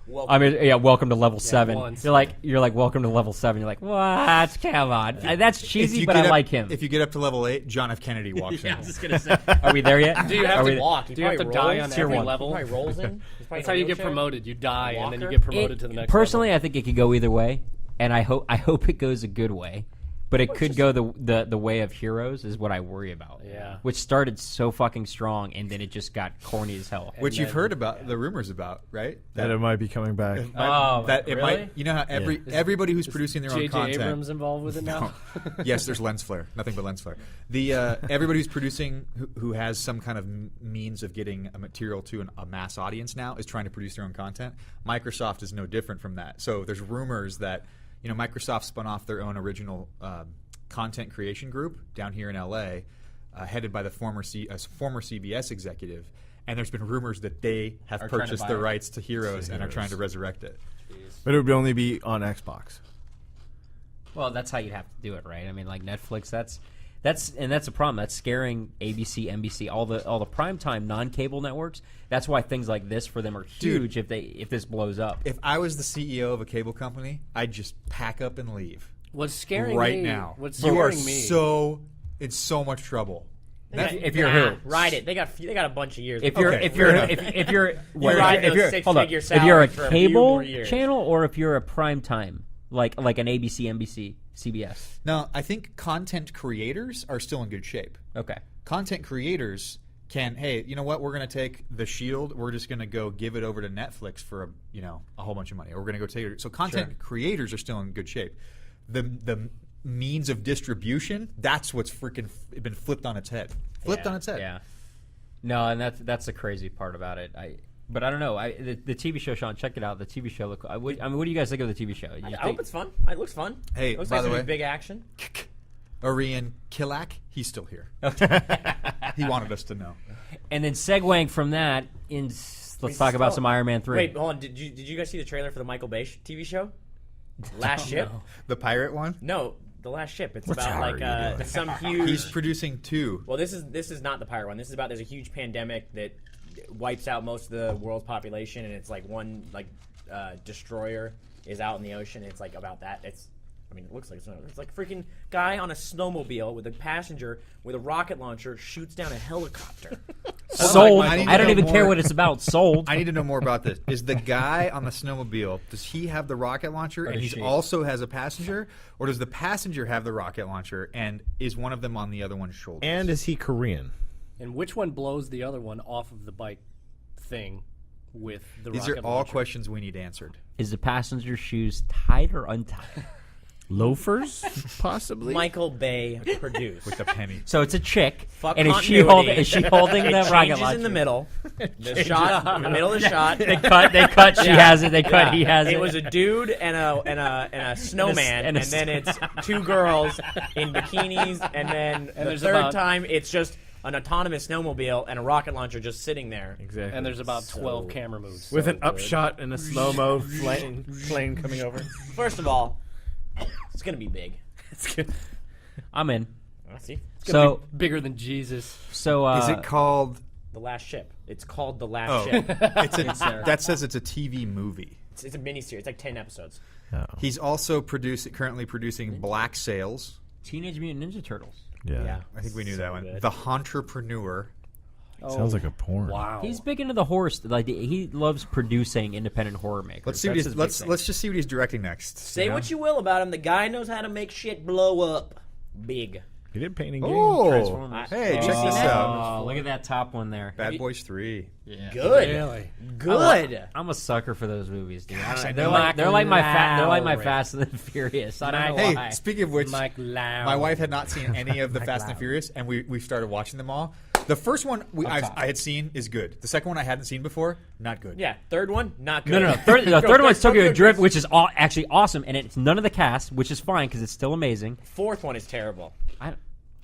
welcome to level 7. once. You're like, welcome to level 7. You're like, what? Come on. That's If cheesy, you but get I up- like him. If you get up to level 8, John F. Kennedy walks in. gonna say. Are we there yet? Do you have Are to we- walk? Do you have to die on Tier every one. level? He probably rolls in. That's how you get promoted. You die and then you Walker? get promoted to the next. Personally, level. I think it could go either way, and I hope it goes a good way. But it could go the way of Heroes is what I worry about. Yeah. Which started so fucking strong, and then it just got corny as hell. Which you've heard about, the rumors about, right? That it might be coming back. That it really? might. You know how everybody who's producing their own J.J. content. Abrams involved with it now. Yes, there's lens flare. Nothing but lens flare. The everybody who's producing who has some kind of means of getting a material to a mass audience now is trying to produce their own content. Microsoft is no different from that. So there's rumors that Microsoft spun off their own original content creation group down here in LA, headed by the former CBS executive. And there's been rumors that they have Are trying to purchased buy the it. rights to Heroes and are trying to resurrect it. But it would only be on Xbox. Well, that's how you have to do it, right? I mean, like Netflix, that's a problem. That's scaring ABC, NBC, all the primetime non-cable networks. That's why things like this for them are huge. If this blows up, If I was the CEO of a cable company, I'd just pack up and leave. What's scaring right me? now. What's You are scaring me? in so much trouble. if you're who, ride it. They got a bunch of years. if you're Okay, if you're fair enough. if you're what, ride if those you're hold on. six-figure If you're a salaries for a few cable more years. channel or if you're a primetime like an ABC, NBC, CBS. Now, I think content creators are still in good shape. Okay. Content creators can, hey, you know what? We're going to take The Shield. We're just going to go give it over to Netflix for a whole bunch of money. Or we're going to go take it. So content creators are still in good shape. The means of distribution, that's what's freaking been flipped on its head. Flipped on its head. Yeah. No, and that's the crazy part about it. But I don't know. The TV show, Sean, check it out. The TV show. What do you guys think of the TV show? I hope it's fun. It looks fun. Hey, it looks by like the some way- big action. Orion Kilak, he's still here. He wanted us to know. And then segueing from that, in let's talk about some Iron Man 3. Wait, hold on. Did you guys see the trailer for the Michael Bay TV show? Last Ship? The pirate one? No, The Last Ship. It's What about are you doing? some huge. He's producing 2. Well, this is not the pirate one. This is about there's a huge pandemic that wipes out most of the world's population, and it's like one destroyer is out in the ocean. It's like about that. It looks like it's like a freaking guy on a snowmobile with a passenger with a rocket launcher shoots down a helicopter. Sold. I need to I don't know even care more. what it's about. Sold. I need to know more about this. Is the guy on the snowmobile, does he have the rocket launcher and he also has a passenger? Or does the passenger have the rocket launcher and is one of them on the other one's shoulder? And is he Korean? And which one blows the other one off of the bike thing with the These rocket are all launcher? questions we need answered. Is the passenger shoes tied or untied? Loafers, possibly. Michael Bay produced. With the penny. So it's a chick, Fuck and continuity. is she holding It the rocket changes launcher? in the middle. The shot in the middle of the shot. They cut. She has it. They cut. He has it. It was a dude and a snowman, and a and then it's 2 girls in bikinis, and then the there's third about- time it's just an autonomous snowmobile and a rocket launcher just sitting there. Exactly. And there's about 12 camera moves. with an upshot and a slow mo plane coming over. First of all, it's gonna be big. I'm in. See, So Bigger than Jesus. Is it called... The Last Ship. It's called The Last Oh, Ship. that says it's a TV movie. It's a miniseries. It's like 10 episodes. He's also currently producing Black Sails. Teenage Mutant Ninja Turtles? Yeah. I think we knew that one. good. The Entrepreneur. Sounds like a porn. Wow. He's big into the horror. He loves producing independent horror makers. Let's see what That's he's, his big let's thing. let's just see what he's directing next. Say what you will about him. The guy knows how to make shit blow up. Big. He did painting game. Oh, Transformers. hey, check this out. Oh, look at that top one there. Bad Boys 3. Good. Really? Good. I'm a sucker for those movies, dude. I They're know. like my Lowry. Fast and the Furious. I don't know Hey, why. speaking of which, Mike Lau. my wife had not seen any of the Fast and Furious, and we started watching them all. The first one I had seen is good. The second one I hadn't seen before, not good. Yeah. Third one, not good. No. The third one's Tokyo Drift, which is actually awesome, and it's none of the cast, which is fine because it's still amazing. Fourth one is terrible.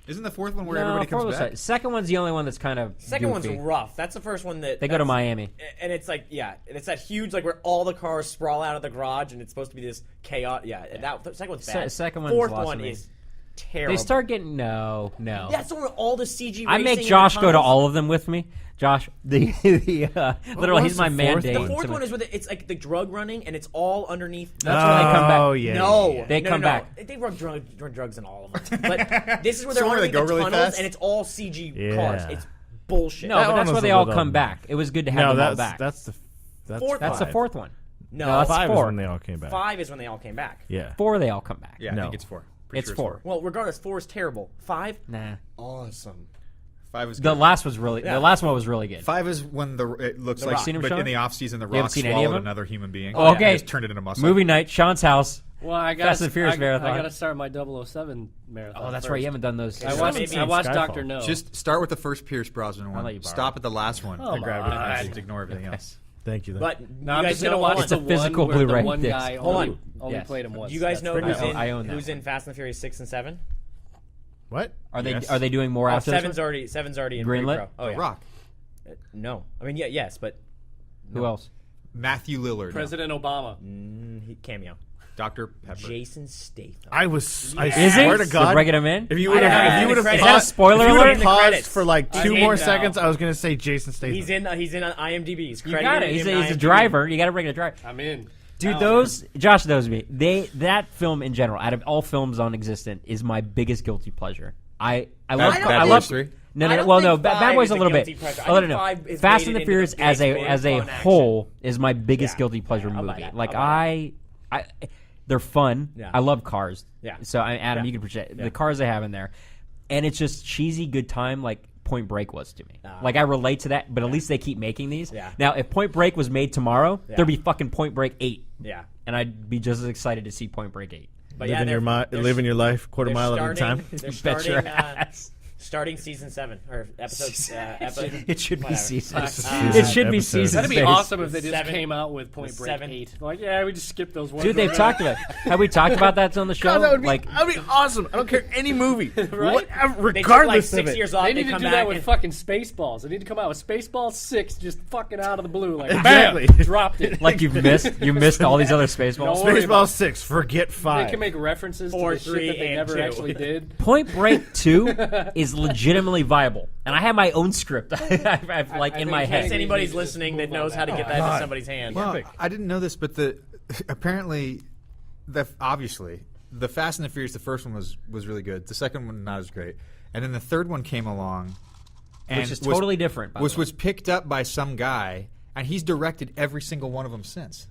Isn't the fourth one where everybody comes back? Second one's the only one that's kind of Second goofy. one's rough. That's the first one that They go to Miami. and it's like and it's that huge like where all the cars sprawl out of the garage, and it's supposed to be this chaos. Yeah, that the second one's bad. Second one's Fourth lost one on me. is terrible. They start getting no. That's the one where all the CG. I make racing Josh and go to tunnels. all of them with me. Josh, literally, he's my the fourth mandate. The fourth to- one is with it's like the drug running, and it's all underneath. That's when they come back. Oh, yeah. No, They no, come no. back. They run drugs in all of them. But this is where they're So where they underneath go the really tunnels, fast? and it's all CG Yeah. cars. It's bullshit. No, That but one that's was where a they all little- come back. It was good to have No, them all that's back. that's the Fourth That's the fourth one. no, that's five four. is when they all came back. 5 is when they all came back. Yeah. 4 they all come back. Yeah, I No. think it's 4. Pretty It's sure 4. Well, regardless, 4 is terrible. 5, Nah. awesome. 5 is The good. last was really. The last one was really good. 5 is when it looks like, Rock. Seen him, but Sean? in the off season, the haven't Rock seen any of swallowed them? another human being. Oh, okay. And just turned it into muscle. Movie night, Sean's house. Well, I got Fast and Furious marathon. I got to start my 007 marathon. Oh, that's first. right. You haven't done those. I watched Skyfall. Doctor No. Just start with the first Pierce Brosnan let one. you borrow Stop at the last one. Come and grab on. it. Just ignore everything else. Thank you. But No, you I'm guys just gonna know watch It's the a physical one where Blu-ray the one disc. guy Hold only, on. only Yes. played him once. Do you guys That's know pretty who's cool. in, I own that who's one. in Fast and Furious 6 and 7? What? Are they? Yes. Are they doing more after this? 7's already in Greenlit? pre-pro. Oh The yeah. Rock. No, I mean yes, but Who else? Matthew Lillard. President Obama. he cameo. Dr. Pepper. Jason Statham. I Is swear it? to God. We're bringing him in. If you would have, Is that a paused, spoiler if you would alert? have paused Credits. for like He's 2 in more now. seconds, I was going to say Jason Statham. He's in on IMDb. He's You credited got it. in He's a IMDb. driver. You got to bring a driver. I'm in. Dude, Now those Josh knows me. That film in general, out of all films on existent, is my biggest guilty pleasure. I love. Bad I Boys love. 3? No, I no, don't well, think no. 5 Bad Boys is a a little bit. guilty pleasure. I Oh, think no, 5 is Fast weighted and the into Furious the as big, a fun action. whole is my biggest Yeah. guilty pleasure Yeah, I'll buy movie. that. Like I'll buy I, they're fun. Yeah. I love cars. Yeah. So Adam, Yeah. you can project Yeah. the cars they have in there, and it's just cheesy good time like Point Break was to me. Ah. Like I relate to that, but at least they keep making these. Yeah. Now, if Point Break was made tomorrow, Yeah. there'd be fucking Point Break 8, Yeah. and I'd be just as excited to see Point Break 8. But living yeah, your life quarter they're mile at a starting- time. They're Bet your starting, ass. Starting season 7 or episode. episode It should be whatever. season. Season It should be episode. season. That'd be space. awesome if they just Seven- came out with Point Break seven- 8. Like, yeah, we just skipped those ones. Dude, they've talked about. Have we talked about that on the show? God, that would be, like, that'd be awesome. I don't care any movie, Right? whatever, They took like regardless 6 of it. years off. They need to come do back that with and- fucking Spaceballs. They need to come out with Spaceballs 6 just fucking out of the blue. Like, Exactly. bam, dropped it. like you missed all these other Spaceballs. Don't worry Spaceball about it. 6, forget 5. They can make references 4, to the shit 3, that they and never 2. actually did. Point Break 2 is legitimately viable, and I have my own script. I've like in think my Kenny head. If anybody's Just listening that move on knows how to that. get that into somebody's hand. Well, I didn't know this, but apparently, obviously, the Fast and the Furious, the first one was really good. The second one not as great, and then the third one came along, and Which is totally different, by the way. Was picked up by some guy, and he's directed every single one of them since.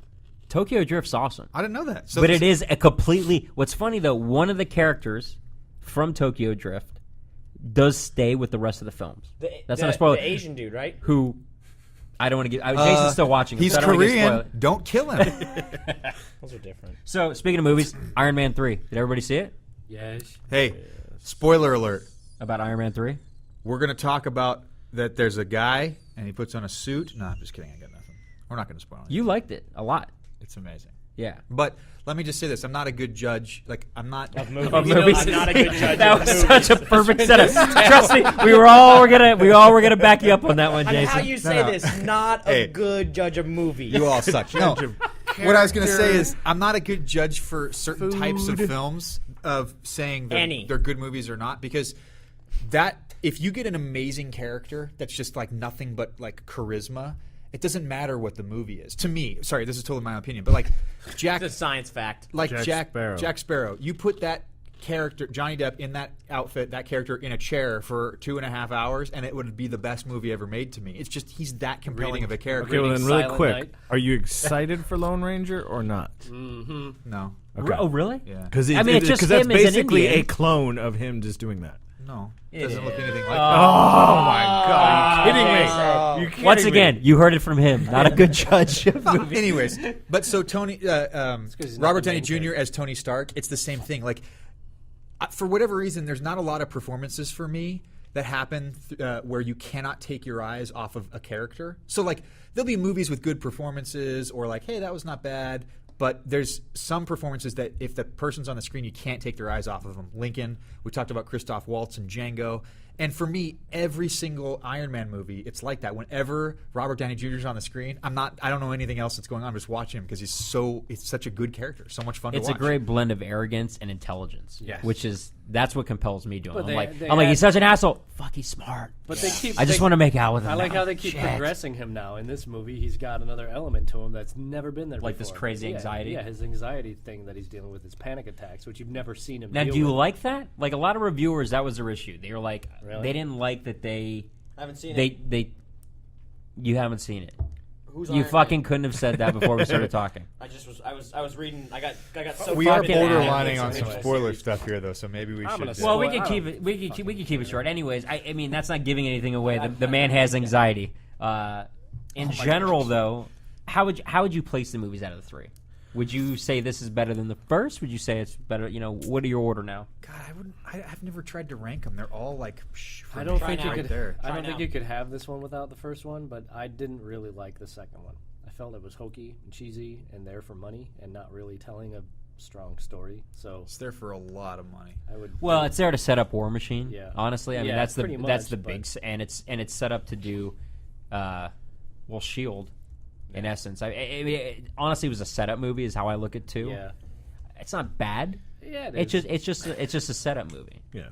Tokyo Drift's awesome. I didn't know that. So But it is a completely. What's funny though, one of the characters from Tokyo Drift does stay with the rest of the films. That's not a spoiler. The Asian dude, right? Who I don't want to get. Jason's still watching. He's so I don't wanna get Korean. spoiled. Don't kill him. Those are different. So speaking of movies, Iron Man 3. Did everybody see it? Yes. Hey, spoiler alert. About Iron Man 3? We're going to talk about that there's a guy, and he puts on a suit. No, I'm just kidding. I got nothing. We're not going to spoil it. You liked it a lot. It's amazing. Yeah. But let me just say this. I'm not a good judge. Like, I'm not. Of You movies. know, I'm not a good judge. That of was movies. such a perfect setup. Trust me, we all were gonna back you up on that one, And Jason. how you say this? Not a Hey. good judge of movies. You all suck. No. What I was going to say is I'm not a good judge for certain types of films of saying they're good movies or not, because that if you get an amazing character that's just like nothing but like charisma, it doesn't matter what the movie is. To me, sorry, this is totally my opinion, but like Jack, It's a science fact. like Jack Sparrow. Jack Sparrow, you put that character Johnny Depp in that outfit, that character in a chair for 2.5 hours, and it would be the best movie ever made to me. It's just he's that compelling of a character. Okay, well then, really Silent quick, Night. are you excited for Lone Ranger or not? No, Okay. Oh, really? yeah, Because I mean, it's just that's him as an basically Indian. a clone of him just doing that. no, it doesn't look anything like Oh my God! Are you kidding me? You kidding Once me? again, you heard it from him. Not a good judge of that. movies. Anyways, but so Tony, 'cause he's not Robert the Downey main Jr. character. as Tony Stark, it's the same thing. Like, for whatever reason, there's not a lot of performances for me that happen where you cannot take your eyes off of a character. So, like, there'll be movies with good performances, or like, hey, that was not bad. But there's some performances that if the person's on the screen, you can't take your eyes off of them. Lincoln, we talked about Christoph Waltz and Django. And for me, every single Iron Man movie, it's like that. Whenever Robert Downey Jr. is on the screen, I don't know anything else that's going on. I'm just watching him because it's such a good character. So much fun It's to a watch. great blend of arrogance and intelligence. Yes. Which is that's what compels me to him. But I'm they like, add- he's such an asshole. Fuck, he's smart. But they keep. I just want to make out with him. I like now. how they keep Shit. progressing him now. In this movie, he's got another element to him that's never been there Like before. this crazy Yeah, anxiety? Yeah, his anxiety thing that he's dealing with, his panic attacks, which you've never seen him Now, deal do you with. like that? Like a lot of reviewers, that was their issue. They were like, Really? they didn't like that they. I haven't seen it. They. You haven't seen it. Who's You Iron fucking Man? couldn't have said that before we started talking. I was reading. I got so. We far are into the borderlining Netflix on some anyway. spoiler stuff here, though, so maybe we I'm should. gonna Well, we Well, can I keep don't it. We can keep it short. Anyways, I mean that's not giving anything away. The man has anxiety. In general, though, how would you place the movies out of the three? Would you say this is better than the first? Would you say it's better? You know, what are your order now? God, I wouldn't. I've never tried to rank them. They're all like. I don't Try think you now. could. There. I Try don't think now. you could have this one without the first one. But I didn't really like the second one. I felt it was hokey and cheesy and there for money and not really telling a strong story. So It's there for a lot of money. I would. Well, it's there to set up War Machine. Yeah. Honestly, I mean Yeah, that's the pretty that's much, the but- big and it's set up to do, Shield, in essence. I mean, honestly, it was a setup movie, is how I look at it too. Yeah. It's not bad. Yeah. It It's is. just a setup movie. Yeah.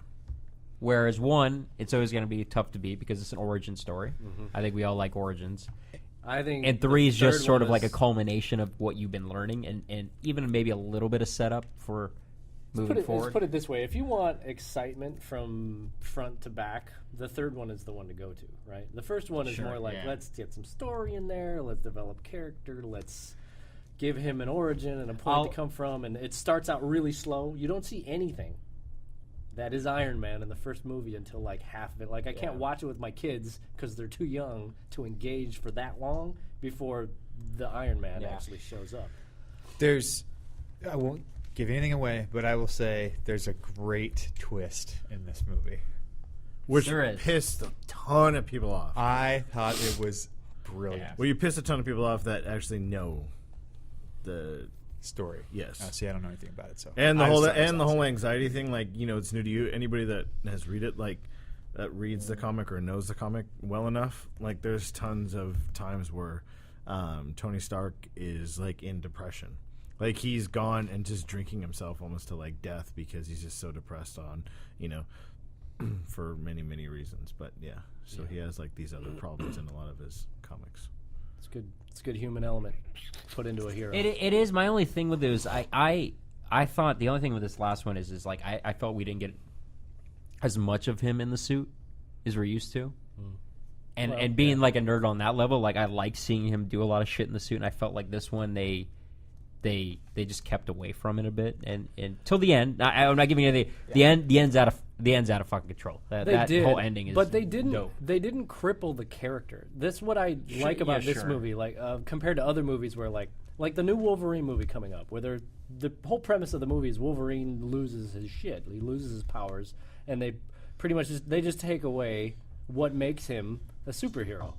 Whereas one, it's always going to be tough to beat because it's an origin story. Mm-hmm. I think we all like origins. I think. And the three is just third sort one of like a is- culmination of what you've been learning, and even maybe a little bit of setup for moving Let's forward. put it this way: if you want excitement from front to back, the third one is the one to go to, right? The first one is Sure, more like yeah. let's get some story in there, let's develop character, let's give him an origin and a point to come from, and it starts out really slow. You don't see anything that is Iron Man in the first movie until like half of it. Like I can't watch it with my kids because they're too young to engage for that long before the Iron Man actually shows up. I won't give anything away, but I will say there's a great twist in this movie. which There is. pissed a ton of people off. I thought it was brilliant. Well, you pissed a ton of people off that actually know the Story. yes. See, I don't know anything about it, so And the I whole just thought it was awesome. anxiety thing, like, you know, it's new to you. Anybody that has read it, like, that reads the comic or knows the comic well enough, like, there's tons of times where Tony Stark is like in depression, like he's gone and just drinking himself almost to like death because he's just so depressed on, you know, for many reasons. But yeah, so he has like these other problems in a lot of his comics. It's good. It's a good human element put into a hero. It is. My only thing with this, I thought the only thing with this last one is like I felt we didn't get as much of him in the suit as we're used to. And being like a nerd on that level, like I like seeing him do a lot of shit in the suit, and I felt like this one they just kept away from it a bit, and till the end. I'm not giving you the end's out of fucking control. That did, whole ending is but they didn't. dope. They didn't cripple the character. That's what I like about this movie. Like compared to other movies where like the new Wolverine movie coming up, where the whole premise of the movie is Wolverine loses his shit. He loses his powers, and they pretty much just take away what makes him a superhero.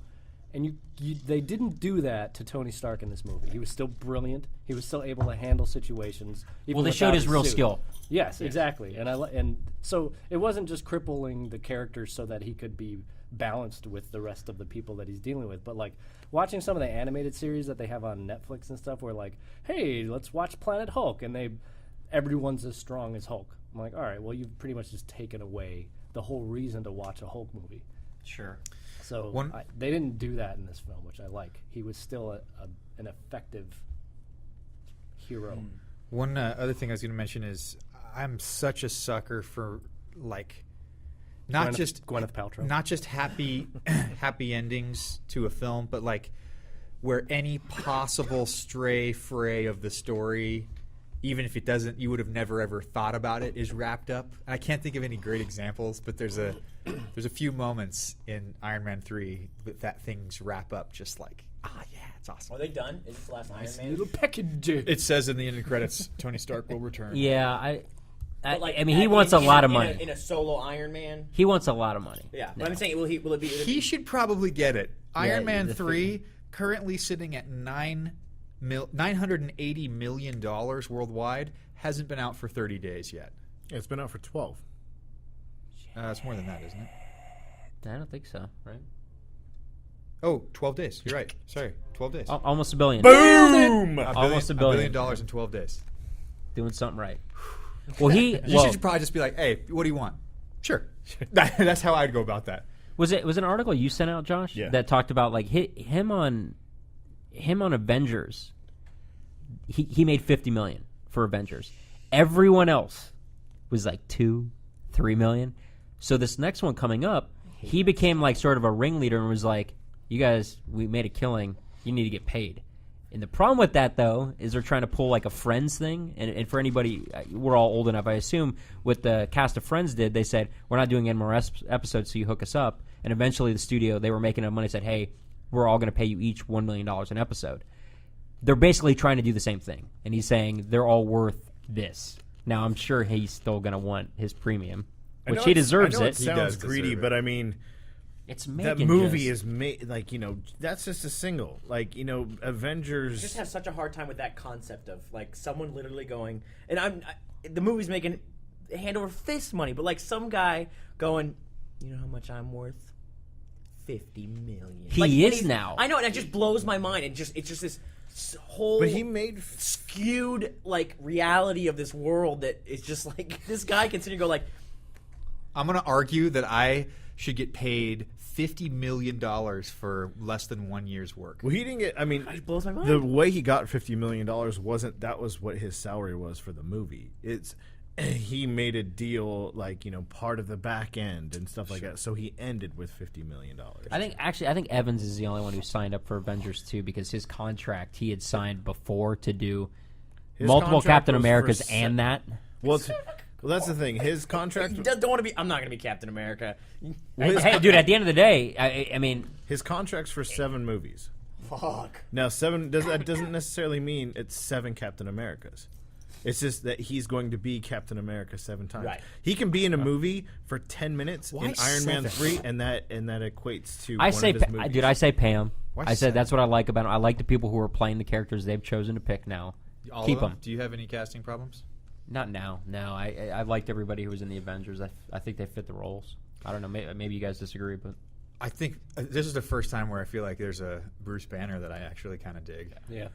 And they didn't do that to Tony Stark in this movie. He was still brilliant. He was still able to handle situations. Even Well, they showed without his real suit. skill. Yes, exactly. And so it wasn't just crippling the character so that he could be balanced with the rest of the people that he's dealing with. But like watching some of the animated series that they have on Netflix and stuff, where like, hey, let's watch Planet Hulk, and everyone's as strong as Hulk. I'm like, all right, well, you've pretty much just taken away the whole reason to watch a Hulk movie. Sure. So they didn't do that in this film, which I like. He was still an effective hero. One other thing I was going to mention is I'm such a sucker for like Gwyneth Paltrow. not just happy endings to a film, but like where any possible stray fray of the story, even if it doesn't, you would have never ever thought about it, is wrapped up. And I can't think of any great examples, but there's a few moments in Iron Man 3 that things wrap up just like, yeah, it's awesome. Are they done? Is this the last Iron Man? Little package. It says in the end credits, Tony Stark will return. Yeah, But, like, I mean, he wants a lot of money. in a solo Iron Man. He wants a lot of money. Yeah, but I'm saying, will it be? He should probably get it. Iron Man the 3 currently sitting at $980 million worldwide, hasn't been out for 30 days yet. Yeah, it's been out for 12. It's more than that, isn't it? I don't think so, right? Oh, 12 days. You're right. Sorry, 12 days. Almost $1 billion. Boom! Almost $1 $1 billion. billion in 12 days. Doing something right. Well, You should probably just be like, hey, what do you want? Sure. That's how I'd go about that. Was an article you sent out, Josh, Yeah. that talked about like him on Avengers. He made $50 million for Avengers. Everyone else was like $2-3 million. So this next one coming up, he became like sort of a ringleader and was like, "You guys, we made a killing. You need to get paid." And the problem with that, though, is they're trying to pull like a Friends thing. And for anybody, we're all old enough, I assume, what the cast of Friends did, they said, we're not doing any more episodes, so you hook us up. And eventually the studio, they were making enough money, said, hey, we're all going to pay you each $1 million an episode. They're basically trying to do the same thing. And he's saying they're all worth this. Now, I'm sure he's still going to want his premium, which he deserves I know it. it sounds does greedy, deserve it. but I mean, It's that making movie just- is made like, you know, that's just a single. Like, you know, I Avengers. just have such a hard time with that concept of like someone literally going, and the movie's making hand over fist money, but like some guy going, you know how much I'm worth? $50 million. He Like, and is he's- now. I know, and it just blows my mind. It's just this whole But he made skewed like reality of this world that is just like this guy can sit and go like, I'm going to argue that I should get paid $50 million for less than 1 year's work. Well, he didn't get. I mean, it blows my mind. the way he got $50 million wasn't. That was what his salary was for the movie. It's he made a deal like, you know, part of the back end and stuff like that. So he ended with $50 million. I think Evans is the only one who signed up for Avengers 2 because his contract he had signed before to do His multiple contract Captain was for Americas and that. Well, that's the thing. His contract. he don't want to be. I'm not going to be Captain America. Hey, dude! At the end of the day, I mean, His contract's for 7 movies. Fuck. Now, 7 that doesn't necessarily mean it's 7 Captain Americas. It's just that he's going to be Captain America 7 times. Right. He can be in a movie for 10 minutes Why in Iron Man 7? 3, and that equates to I one say, of his movies. dude, I say Pam. Why I said 7? that's what I like about him. I like the people who are playing the characters they've chosen to pick now. All Keep of them? them. Do you have any casting problems? Not now. No, I liked everybody who was in the Avengers. I think they fit the roles. I don't know. Maybe you guys disagree, but I think this is the first time where I feel like there's a Bruce Banner that I actually kind of dig. Yeah.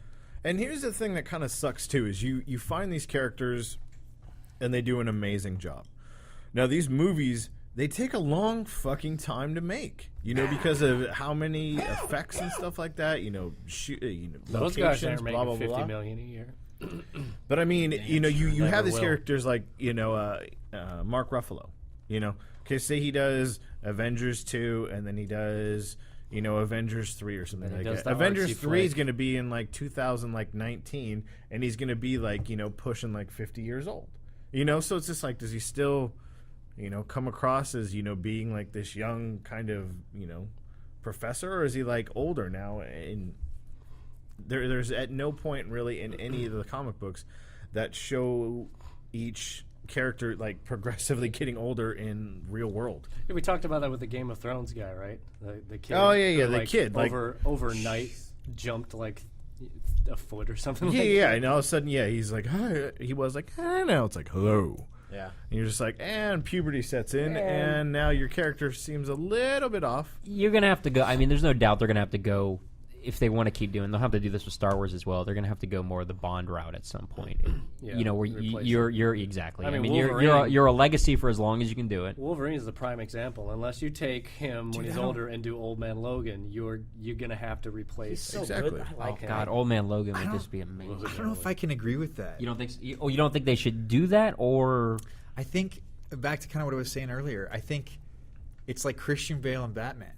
And here's the thing that kind of sucks too is you find these characters and they do an amazing job. Now these movies, they take a long fucking time to make, because of how many effects and stuff like that. Those guys locations, aren't making blah blah $50 blah. million a year. But I mean, you have these will. characters like Mark Ruffalo. Okay, say he does Avengers 2 and then he does Avengers 3 or something And he like does that. the Avengers artsy 3 is flick. going to be in like 2019, and he's going to be like pushing like 50 years old. So it's just like, does he still come across as being like this young kind of professor, or is he like older now? And there's at no point really in any of the comic books that show each character like progressively getting older in real world. Yeah, we talked about that with the Game of Thrones guy, right? The kid. Oh, yeah, who, the kid, like- overnight jumped like a foot or something. Yeah, like yeah, that. and all of a sudden, he's like, hi. He was like, now it's like, hello. Yeah. And you're just like, and puberty sets in, and now your character seems a little bit off. you're gonna have to go. I mean, there's no doubt they're gonna have to go if they want to keep doing. They'll have to do this with Star Wars as well. They're gonna have to go more of the Bond route at some point. Yeah, where replace you're exactly. I mean, you're Wolverine- you're a legacy for as long as you can do it. Wolverine is the prime example. Unless you take him when he's older and do Old Man Logan, you're gonna have to replace. So Exactly. good. I like him. God, Old Man Logan would don't- just be amazing. I don't know if I can agree with that. You don't think? You don't think they should do that, or I think, back to kind of what I was saying earlier, I think it's like Christian Bale and Batman.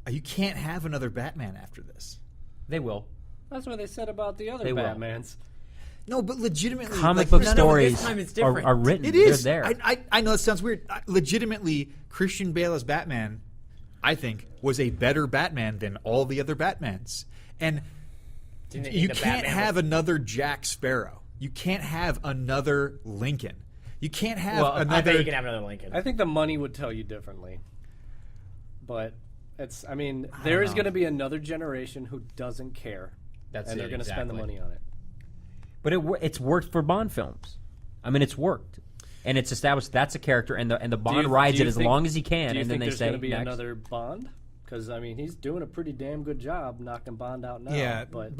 You can't have another Batman after this. they will? That's what they said about the other They will. Batmans. No, but legitimately, Comic like, book no, but stories this time it's are different. written. It is. They're there. I know it sounds weird. Legitimately, Christian Bale as Batman, I think, was a better Batman than all the other Batmans. And Didn't you the can't Batman have another Jack Sparrow. You can't have another Lincoln. You can't have I bet another. you can have another Lincoln. I think the money would tell you differently. But it's. I mean, there is going to be another generation who doesn't care, That's and they're it, going to spend the exactly. money on it. But it's worked for Bond films. I mean, it's worked, and it's established that's a character, and the Bond rides it as long as he can, Do you and then think they there's say going to be next. another Bond? Because I mean, he's doing a pretty damn good job knocking Bond out now. Yeah, but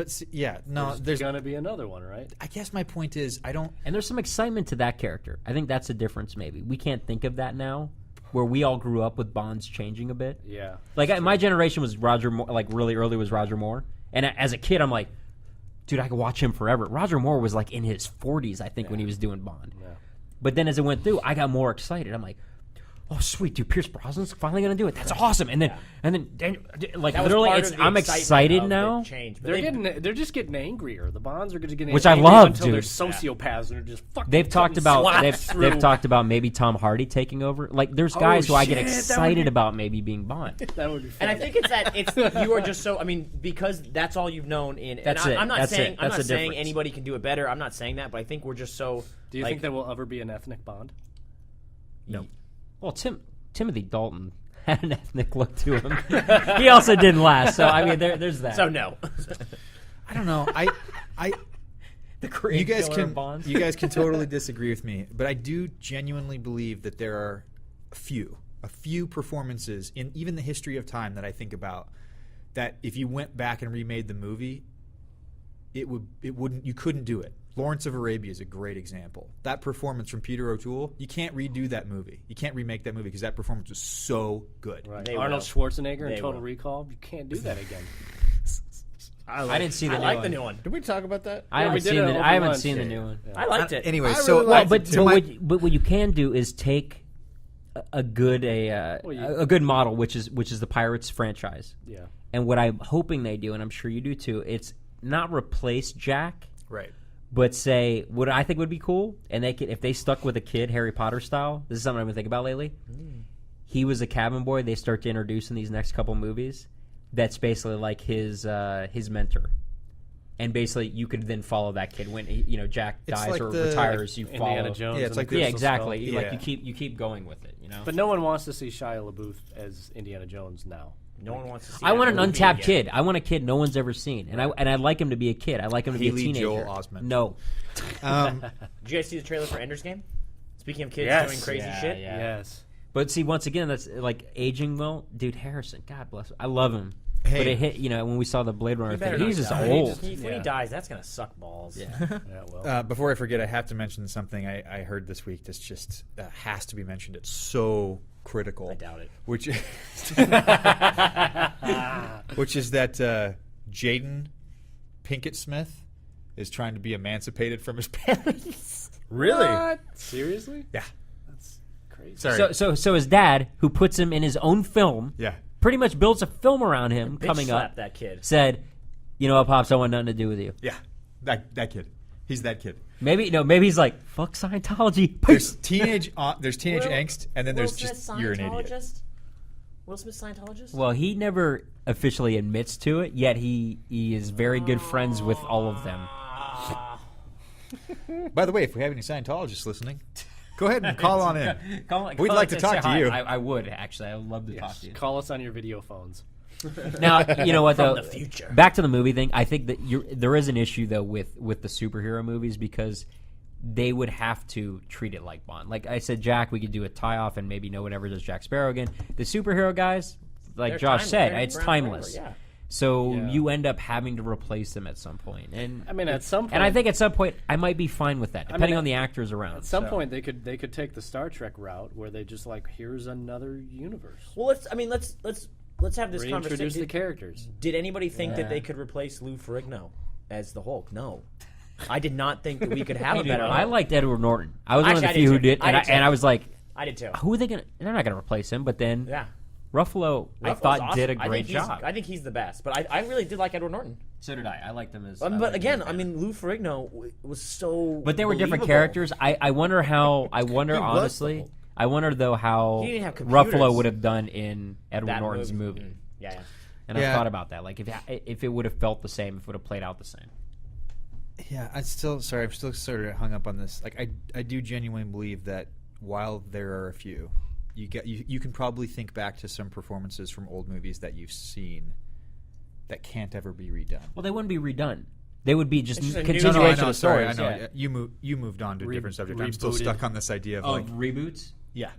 no. there's going to be another one, right? I guess my point is, I don't. And there's some excitement to that character. I think that's the difference. Maybe we can't think of that now, where we all grew up with Bonds changing a bit. Yeah. Like my generation was Roger Moore. Like really early was Roger Moore, and as a kid, I'm like, dude, I could watch him forever. Roger Moore was like in his 40s, I think, when he was doing Bond. Yeah. But then as it went through, I got more excited. I'm like, oh sweet, dude, Pierce Brosnan's finally gonna do it. That's awesome. And then like That was literally, part it's of the I'm excitement excited of now. the change. But They're just getting angrier. The Bonds are just getting Which I angrier love, until they're dude. sociopaths and they're just fucking. They've talked putting about slaps they've through. talked about maybe Tom Hardy taking over. Like there's guys who I get shit, that would excited be- about maybe being Bond. That would be fun. And I think it's that it's you are just so. I mean, because that's all you've known in. And That's it. I'm not That's saying it. I'm That's not the saying difference. anybody can do it better. I'm not saying that, but I think we're just so. Do you like, think there will ever be an ethnic Bond? No. Well, Timothy Dalton had an ethnic look to him. He also didn't last. So I mean, there's that. So no. I don't know. I the Korean you guys killer can Bonds. you guys can totally disagree with me, but I do genuinely believe that there are a few performances in even the history of time that I think about that if you went back and remade the movie, it wouldn't you couldn't do it. Lawrence of Arabia is a great example. That performance from Peter O'Toole, you can't redo that movie. You can't remake that movie because that performance was so good. Right. They Arnold will. Schwarzenegger in They Total will. Recall. You can't do that again. I didn't see the I new like one. the new one. Did we talk about that? I Yeah, haven't we did seen it the. over I haven't lunch. seen the Yeah, new one. yeah. I liked it. Anyway, I so really Well, liked but it, too. what you can do is take a good model, which is the Pirates franchise. Yeah. And what I'm hoping they do, and I'm sure you do too, it's not replace Jack, right. but say what I think would be cool, and they could if they stuck with a kid Harry Potter style. This is something I've been thinking about lately. He was a cabin boy. They start to introduce in these next couple movies. That's basically like his mentor. and basically you could then follow that kid when Jack It's dies like or the- retires. You follow. Indiana Jones. Yeah, it's and like the the- Yeah, Crystal exactly. Skull. Like Yeah. you keep going with it. But no one wants to see Shia LaBeouf as Indiana Jones now. No one wants to see I that want an movie untapped again. kid. I want a kid no one's ever seen, and I'd like him to be a kid. I like him to be a Haley teenager. Joel Osment. No, Um, Did you guys see the trailer for Ender's Game? Speaking of kids Yes. doing crazy Yeah, shit. yeah. Yes. but see, once again, that's like aging well. Dude, Harrison, God bless him. I love him. Hey. But it hit, when we saw the Blade Runner He better thing, not he's just die. old. When Yeah. he dies, that's gonna suck balls. Yeah. Yeah, well. Before I forget, I have to mention something I heard this week that's just has to be mentioned. It's so critical. I doubt it. Which which is that Jaden Pinkett Smith is trying to be emancipated from his parents. Really? What? Seriously? Yeah. That's crazy. Sorry. So his dad, who puts him in his own film, Yeah. pretty much builds a film around him Bitch coming slap up, that kid. said, "You know what, pops? I want nothing to do with you." Yeah. That kid. He's that kid. Maybe he's like, "Fuck Scientology." There's teenage angst, and then Will there's just Smith you're an idiot. Scientologist? Will Smith Scientologist? Well, he never officially admits to it, yet he is very good friends with all of them. By the way, if we have any Scientologists listening, go ahead and call on in. We'd Call like to and talk say to hi. you. I would actually. I would love to talk to you. Call us on your video phones. Now, you know what, though? the future. Back to the movie thing. I think that there is an issue, though, with the superhero movies because they would have to treat it like Bond. Like I said, Jack, we could do a tie-off and maybe no one ever does Jack Sparrow again. The superhero guys, like They're Josh timeless. said, They're it's around timeless. forever, yeah. So Yeah. you end up having to replace them at some point. And I mean, at some point, and I think at some point I might be fine with that, depending mean, on the actors around. at some So. point they could take the Star Trek route where they just like, here's another universe. Well, let's have this Reintroduce conversation. the characters. Did anybody think that they could replace Lou Ferrigno as the Hulk? No. I did not think that we could have a Dude, better I Hulk. liked Edward Norton. I was one of Actually, the I few did who too. did, I did too. and I was like, I did too. who are they gonna? They're not gonna replace him. But then Yeah. Ruffalo, I Ruffalo's thought awesome. did a I great think he's- job. I think he's the best. But I really did like Edward Norton. So did I. I liked him as. But again, I mean, Lou Ferrigno was so. but they were different believable. characters. I wonder how. I wonder He was honestly. the I wonder though how He didn't have computers. Ruffalo would have done in Edward That Norton's movie. Yeah. And Yeah. I thought about that. Like if it would have felt the same, if it would have played out the same. Yeah, I'm still sort of hung up on this. Like, I do genuinely believe that while there are a few, you can probably think back to some performances from old movies that you've seen that can't ever be redone. Well, they wouldn't be redone. They would be just It's just a new- continuation No, I know. of Sorry, I stories. know. Yeah. You moved on to a different subject. I'm still rebooted. stuck on this idea of like, reboots. yeah.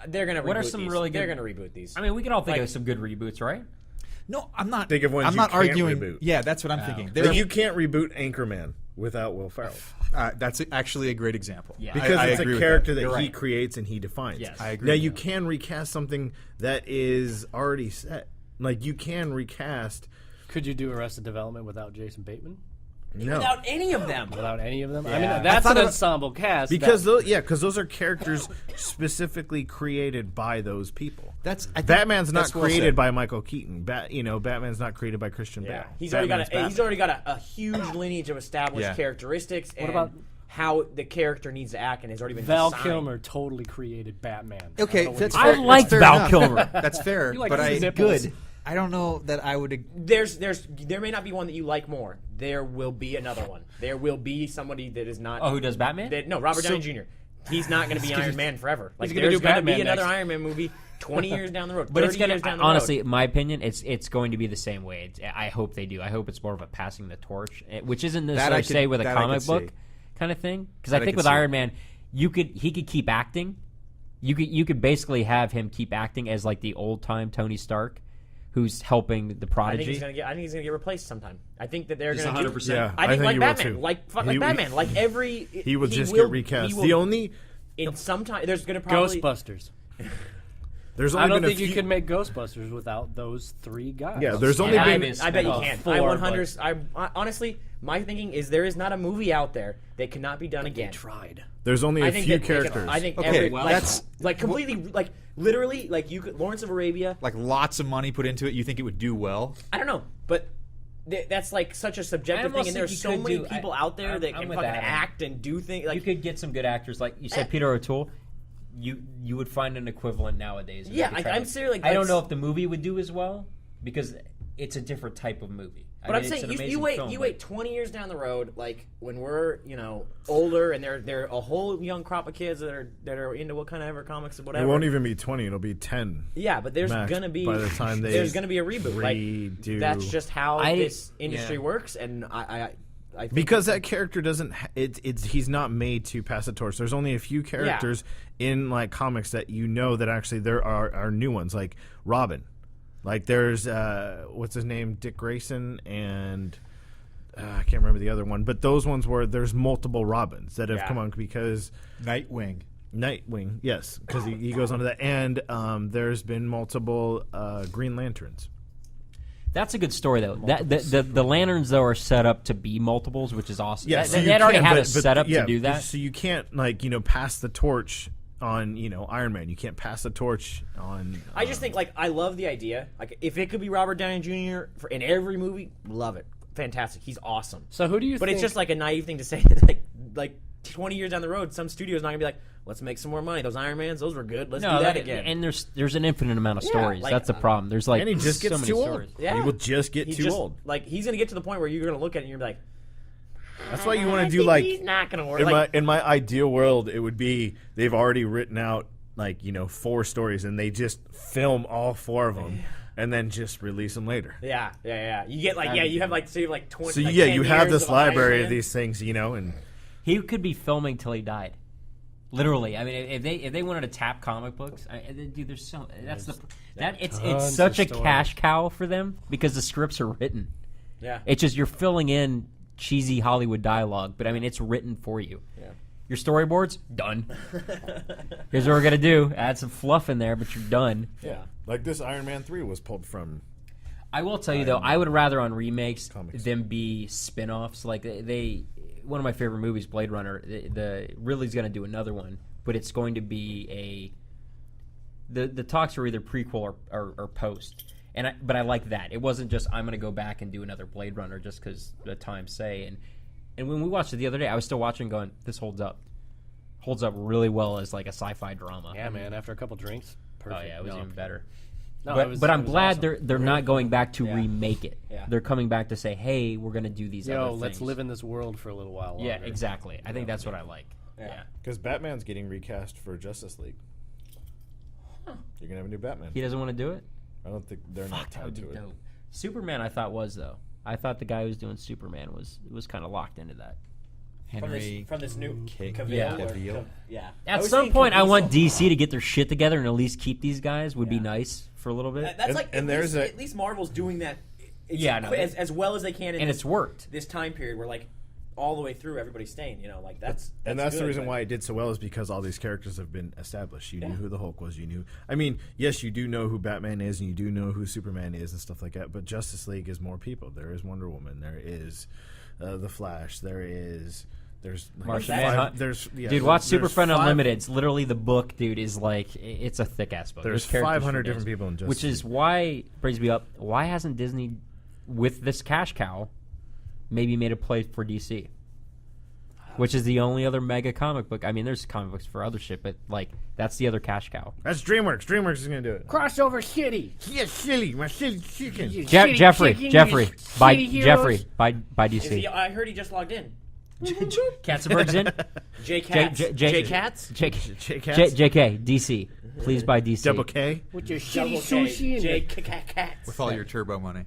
They're gonna. What are reboot some these. really They're good- gonna reboot these. I mean, we can all think Like- of some good reboots, right? No, I'm not. Think of ones I'm you not can't arguing. reboot. Yeah, that's what I'm thinking. Like you can't reboot Anchorman without Will Ferrell That's actually a great example. Yeah. because I it's agree a with character that You're he right. creates and he defines. Yes. I agree Now with you that. can recast something that is already set. Like you can recast. Could you do Arrested Development without Jason Bateman? No. Without any of them. Without any of them? I Yeah. mean, I that's thought an about- ensemble cast. Because those are characters specifically created by those people. I think Batman's not that's well created said. by Michael Keaton. Batman's not created by Christian Yeah. Bale. He's already got Batman's he's already got a huge lineage of established Yeah. characteristics and about- how the character needs to act and has already been Val designed. Kilmer totally created Batman. Okay, I don't know that's what fair. I liked that's fair Val enough. Kilmer. That's fair, You like but his I nipples. I don't know that I would. There may not be one that you like more. There will be another one. There will be somebody that is not. Oh, who does Batman? No, Robert Downey Jr. He's not going to be Iron Man forever. Like He's gonna there's do going to be Batman another next. Iron Man movie 20 years down the road. But it's 30 gonna years down the honestly, road. in my opinion, it's going to be the same way. I hope they do. I hope it's more of a passing the torch, which isn't necessarily say with a that I comic could book see. kind of thing. Because I That I think could with see. Iron Man, he could keep acting. You could basically have him keep acting as like the old time Tony Stark, who's helping the I think Prodigy. he's going to get replaced sometime. I think that they're Just going to 100%. Yeah, I think like he will Batman, too. like He- Batman, like every He will just will- get recast. he will- The only in some time there's going to probably Ghostbusters. there's I only don't been think a few. you can make Ghostbusters without those three guys. Yeah, there's only And been. I bet you Oh, can. four, I 100. but- I honestly, my thinking is there is not a movie out there that cannot be done again. tried. There's only I a think few that they could- characters. I think Okay, every well, like, that's- like completely like literally like you could Lawrence of Arabia. like lots of money put into it. You think it would do well? I don't know, but that's like such a I subjective almost thing, and think there's you so could many do- people out there that I'm can with fucking Adam. act and do things. Like you could get some good actors, like you said, Peter O'Toole. You would find an equivalent nowadays. and Yeah, you could try I'm to- serious, like, I don't that's- know if the movie would do as well because it's a different type of movie. But I'm saying you wait 20 years down the road, like when we're older, and they're a whole young crop of kids that are into what kind of ever comics or whatever. It won't even be 20; it'll be 10. Yeah, but there's max gonna be by the time there's gonna be a reboot. redo. That's just how this industry works, and I think because that character doesn't. He's not made to pass the torch. There's only a few characters in like comics that that actually there are new ones, like Robin. Like there's what's his name, Dick Grayson, and I can't remember the other one. But those ones where there's multiple Robins that have come on because Nightwing, yes, because he goes on to that, and there's been multiple Green Lanterns. That's a good story, though. The lanterns, though, are set up to be multiples, which is awesome. Yeah, They already had a setup to do that. So you can't pass the torch on Iron Man. You can't pass the torch on. I just think I love the idea. Like if it could be Robert Downey Jr. In every movie, love it. Fantastic. He's awesome. So who do you? But think... it's just like a naive thing to say. like 20 years down the road, some studio's not gonna be like, let's make some more money. Those Iron Mans, those were good. Let's do that again. And there's an infinite amount of stories. That's the problem. There's and he just so gets many too stories. old. Yeah. He will just get too old. Like he's gonna get to the point where you're gonna look at it and you're like, that's why you want to do he's not gonna work. In my ideal world, it would be they've already written out 4 stories and they just film all 4 of them and then just release them later. Yeah. You get you have 20. So 10 you have years this of library Iron of these things, and he could be filming till he died. Literally, I mean, if they wanted to tap comic books, dude, there's so it's such a cash cow for them because the scripts are written. Yeah, it's just you're filling in cheesy Hollywood dialogue, but I mean, it's written for you. Yeah. Your storyboards done. Here's what we're gonna do: add some fluff in there, but you're done. Yeah, like this Iron Man 3 was pulled from. I will tell you though, I would rather on remakes comics them be spin-offs. Like one of my favorite movies, Blade Runner. Ridley's gonna do another one, but it's going to be the talks are either prequel or post. But I like that. It wasn't just I'm gonna go back and do another Blade Runner just because the times say. And when we watched it the other day, I was still watching going, this holds up really well as like a sci-fi drama. Yeah, man, after a couple drinks. Perfect. Oh yeah, it was even better. No, but I'm glad awesome. they're not going back to remake it. Yeah. They're coming back to say, hey, we're going to do these other things. Let's live in this world for a little while longer. Yeah, exactly. I think that's what I like. Yeah. Because Batman's getting recast for Justice League. You're going to have a new Batman. He doesn't want to do it? I don't think they're not That would tied be to it. dope. Superman, I thought was, though. I thought the guy who was doing Superman was kind of locked into that. From this new Cavill. Cavill. Yeah. At some point, I want DC to get their shit together and at least keep these guys. Would be nice for a little bit. That's And at least Marvel's doing that. No, as well as they can, and it's worked. This time period where all the way through everybody's staying. That's and that's good, the reason why it did so well is because all these characters have been established. You knew who the Hulk was. You knew. I mean, yes, you do know who Batman is, and you do know who Superman is, and stuff like that. But Justice League is more people. There is Wonder Woman. There is the Flash. There's Martian Manhunt. Dude, watch Super Friend Unlimited. It's literally the book, dude. Is it's a thick ass book. There's characters 500 for different days. people in Justice Which is League. why brings me up. Why hasn't Disney, with this cash cow, maybe made a play for DC? Which is the only other mega comic book. I mean, there's comic books for other shit, but that's the other cash cow. That's DreamWorks. DreamWorks is going to do it. Crossover shitty. Yeah, silly. My silly chicken. Jeffrey, by DC. I heard he just logged in. Katzenberg's in. J Cats. J Cats. JK, DC. Please buy DC. Double K. With your shitty sushi and J your... Cats. With all your turbo money.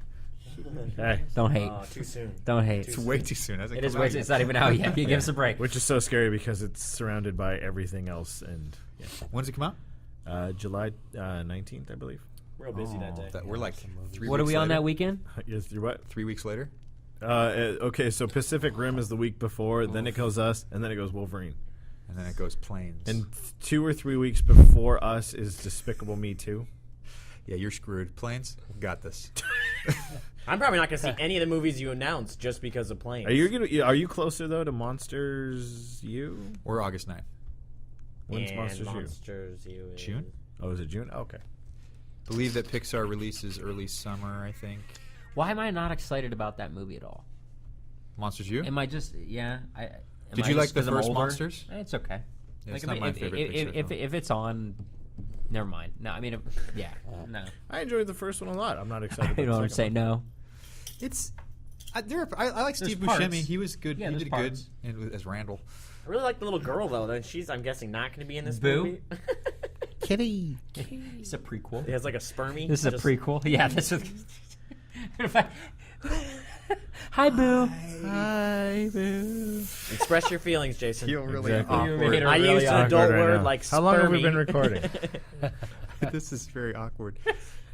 Hey. Don't hate. Oh, too soon. Don't hate. It's way too soon. It is way too. It's not even out yet. Give us a break. Which is so scary because it's surrounded by everything else. And When's it come out? July 19th, I believe. Real busy that day. We're like 3 What are weeks we on later. that weekend? You're what? 3 weeks later? Okay, so Pacific Rim is the week before, then it goes us, and then it goes Wolverine. And then it goes Planes. And 2 or 3 weeks before us is Despicable Me 2. Yeah, you're screwed. Planes, got this. I'm probably not going to see any of the movies you announced just because of Planes. Are you closer though to Monsters U? Or August 9th. When's And Monsters U? U is- June? Oh, is it June? Oh, okay. Believe that Pixar releases early summer, I think. Why am I not excited about that movie at all? Monsters U? Am I just Did you like the first Monsters? It's okay. Yeah, it's not my favorite Pixar film. If it's on Never mind. No, I mean, yeah, no. I enjoyed the first one a lot. I'm not excited. I about don't the say second no. It's I like Steve parts. Buscemi. He was good. Yeah, he there's did parts. good as Randall. I really like the little girl though. That she's, I'm guessing, not going to be in this Boo? movie. Kitty. It's a prequel. It has like a spermie. This is a Just- prequel. Yeah, this is. Hi, Boo. Hi, boo. Express your feelings, Jason. Feel really Exactly. awkward. I really used an awkward adult right word now. like How long have we been spermie. recording? This is very awkward.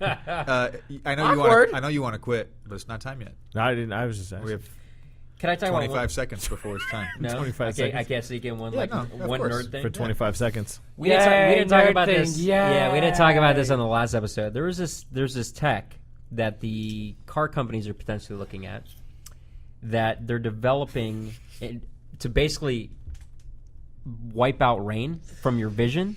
I know Awkward? you want to quit, but it's not time yet. No, I didn't. I was just asking. We have Can I talk about 25 seconds before it's time. No, 25 I seconds. can't sneak in one Yeah, like no, of one course. nerd thing. for 25 seconds. We didn't talk Yay, about nerd this. thing, Yeah, we didn't talk about this yay. on the last episode. There's this tech that the car companies are potentially looking at that they're developing to basically wipe out rain from your vision.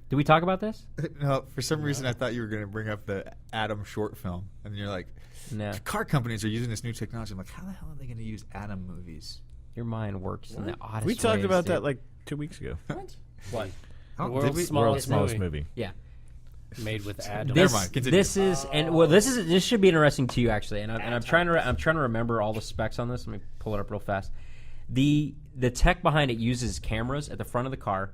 Did we talk about this? No, for some reason I thought you were going to bring up the Atom short film, and you're like, No, car companies are using this new technology. I'm like, how the hell are they going to use Atom movies? your mind works in the oddest We talked ways, about dude. that like 2 weeks ago. What? Oh, World's did we? smallest World's smallest movie. movie. Yeah. Made with Adam. Never mind, continue. This is this should be interesting to you actually, and I'm trying to remember all the specs on this. Let me pull it up real fast. The tech behind it uses cameras at the front of the car,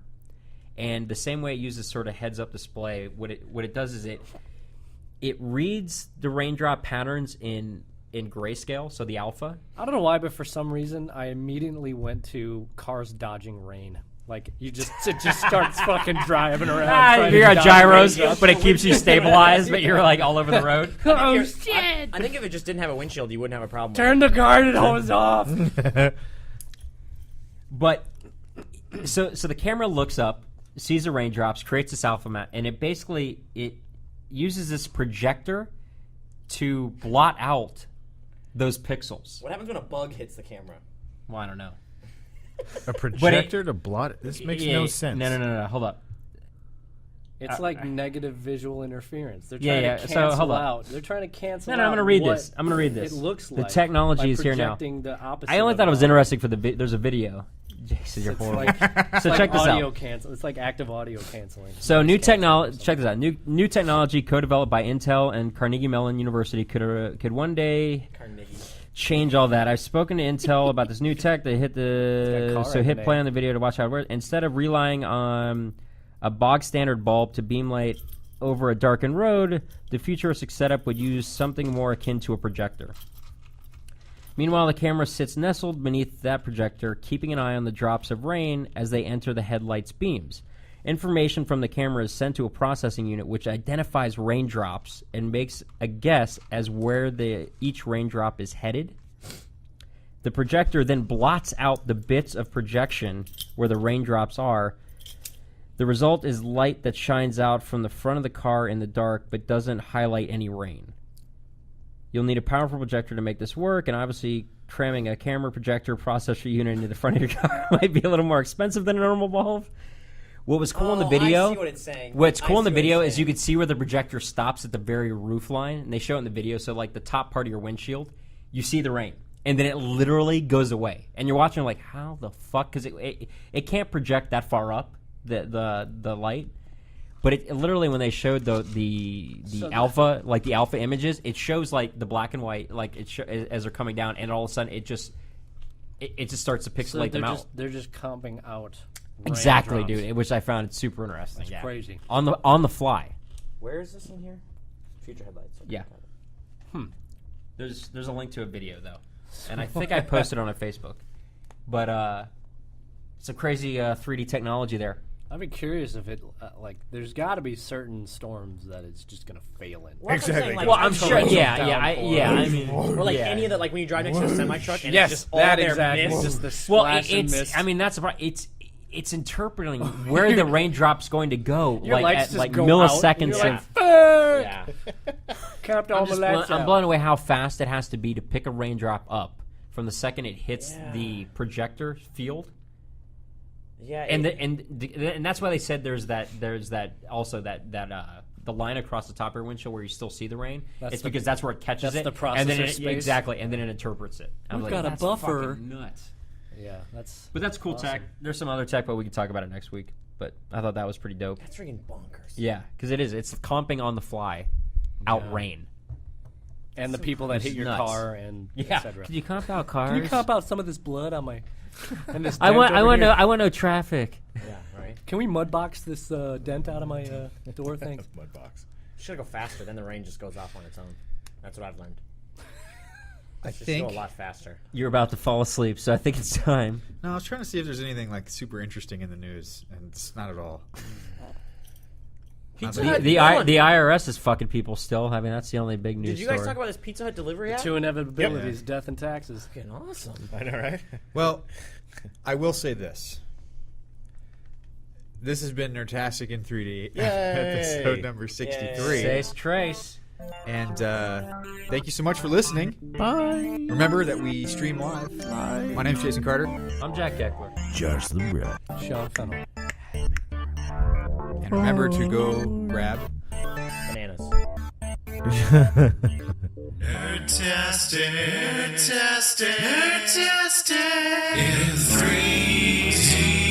and the same way it uses sort of heads up display. What it does is it reads the raindrop patterns in grayscale, so the alpha. I don't know why, but for some reason, I immediately went to cars dodging rain. Like it just starts fucking driving around. trying You're to on dodge gyros, raindrops. but it keeps you stabilized, but you're like all over the road. Oh shit! I think if it just didn't have a windshield, you wouldn't have a problem. Turn the garden hose off. But so the camera looks up, sees the raindrops, creates this alpha map, and it basically uses this projector to blot out those pixels. What happens when a bug hits the camera? Well, I don't know. A projector to blot it? This makes no sense. No. Hold up. It's like negative visual interference. They're Yeah, trying yeah, to so, cancel hold on. out. They're trying to cancel out. No, I'm going to read what this. I'm going to read this. It looks the like technology by is here now. projecting the opposite I only of thought it was that. interesting for there's a video. Jason, you're It's horrible. like, So it's check like this audio out. cancel. It's like active audio canceling. So Noise new canceling technology. or something. Check this out. New technology co-developed by Intel and Carnegie Mellon University could one day Carnegie. change all that. I've spoken to Intel about this new tech. They hit It's got car in the hit play name. on the video to watch how it works. Instead of relying on a bog standard bulb to beam light over a darkened road, the futuristic setup would use something more akin to a projector. Meanwhile, the camera sits nestled beneath that projector, keeping an eye on the drops of rain as they enter the headlight's beams. Information from the camera is sent to a processing unit which identifies raindrops and makes a guess as where each raindrop is headed. The projector then blots out the bits of projection where the raindrops are. The result is light that shines out from the front of the car in the dark but doesn't highlight any rain. You'll need a powerful projector to make this work, and obviously cramming a camera projector processor unit into the front of your car might be a little more expensive than a normal bulb. What was cool in the video... I see what it's saying. What's I cool in the see what video it's is you saying. could see where the projector stops at the very roof line, and they show it in the video. So, like, the top part of your windshield, you see the rain, and then it literally goes away. And you're watching, like, how the fuck? Because it can't project that far up, the light. But it literally, when they showed the alpha, like the alpha images, it shows like the black and white, like as they're coming down, and all of a sudden it just starts to So pixelate them out. they're just comping out. Exactly, raindrops. dude. Which I found super interesting. That's Yeah. crazy. On the fly. Where is this in here? Future headlights. Okay, Yeah. got it. There's a link to a video though, and I think I posted on our Facebook. But it's a crazy 3D technology there. I'd be curious if it there's got to be certain storms that it's just gonna fail in. Well, that's what I'm saying, like, Well, I'm sure. torrential Yeah. downpour. I mean, Or like yeah. any of the, like when you drive next to a semi truck and Yes, it's just all that their exactly. mist. Just the Well, splash and it's. mist. I mean, that's about it's interpreting where the raindrop's going to go, Your like lights at just like go milliseconds out, and of. you're like, Yeah. capped all the lights I'm out. blown away how fast it has to be to pick a raindrop up from the second it hits Yeah. the projector field. Yeah. And and that's why they said there's that also that the line across the top of your windshield where you still see the rain. That's It's the- because that's where it catches that's it. the and then processor it, space. exactly, and then it interprets it. I'm We've like, got a that's buffer. fucking nuts. Yeah, that's. But that's cool tech. There's some other tech, but we can talk about it next week. but I thought that was pretty dope. That's freaking bonkers. Yeah, because it is. It's comping on the fly, out rain. And the people that hit your nuts. car and Yeah. etc. Can you comp out cars? Can you comp out some of this blood on my? And this I dent want over here? no traffic. Yeah, right. Can we mud box this dent out of my door thing? Mud box. Should go faster. Then the rain just goes off on its own. That's what I've learned. I Just think. go a lot faster. You're about to fall asleep, so I think it's time. No, I was trying to see if there's anything like super interesting in the news, and it's not at all. Pizza The- Hut. The Dylan, IRS is fucking people still. I mean, that's the only big news Did you guys story. talk about this Pizza Hut delivery app? Two inevitabilities: death and taxes. Fucking awesome. I know, right? Well, I will say this. This has been Nerdtastic in 3D, episode number 63. Sace Trace. And thank you so much for listening. Bye. Remember that we stream live. My name's Jason Carter. I'm Jack Eckler. Just the breath. Sean Fennel. And remember to go grab Bananas. Nerdtastic, Nerdtastic, Nerdtastic in 3D.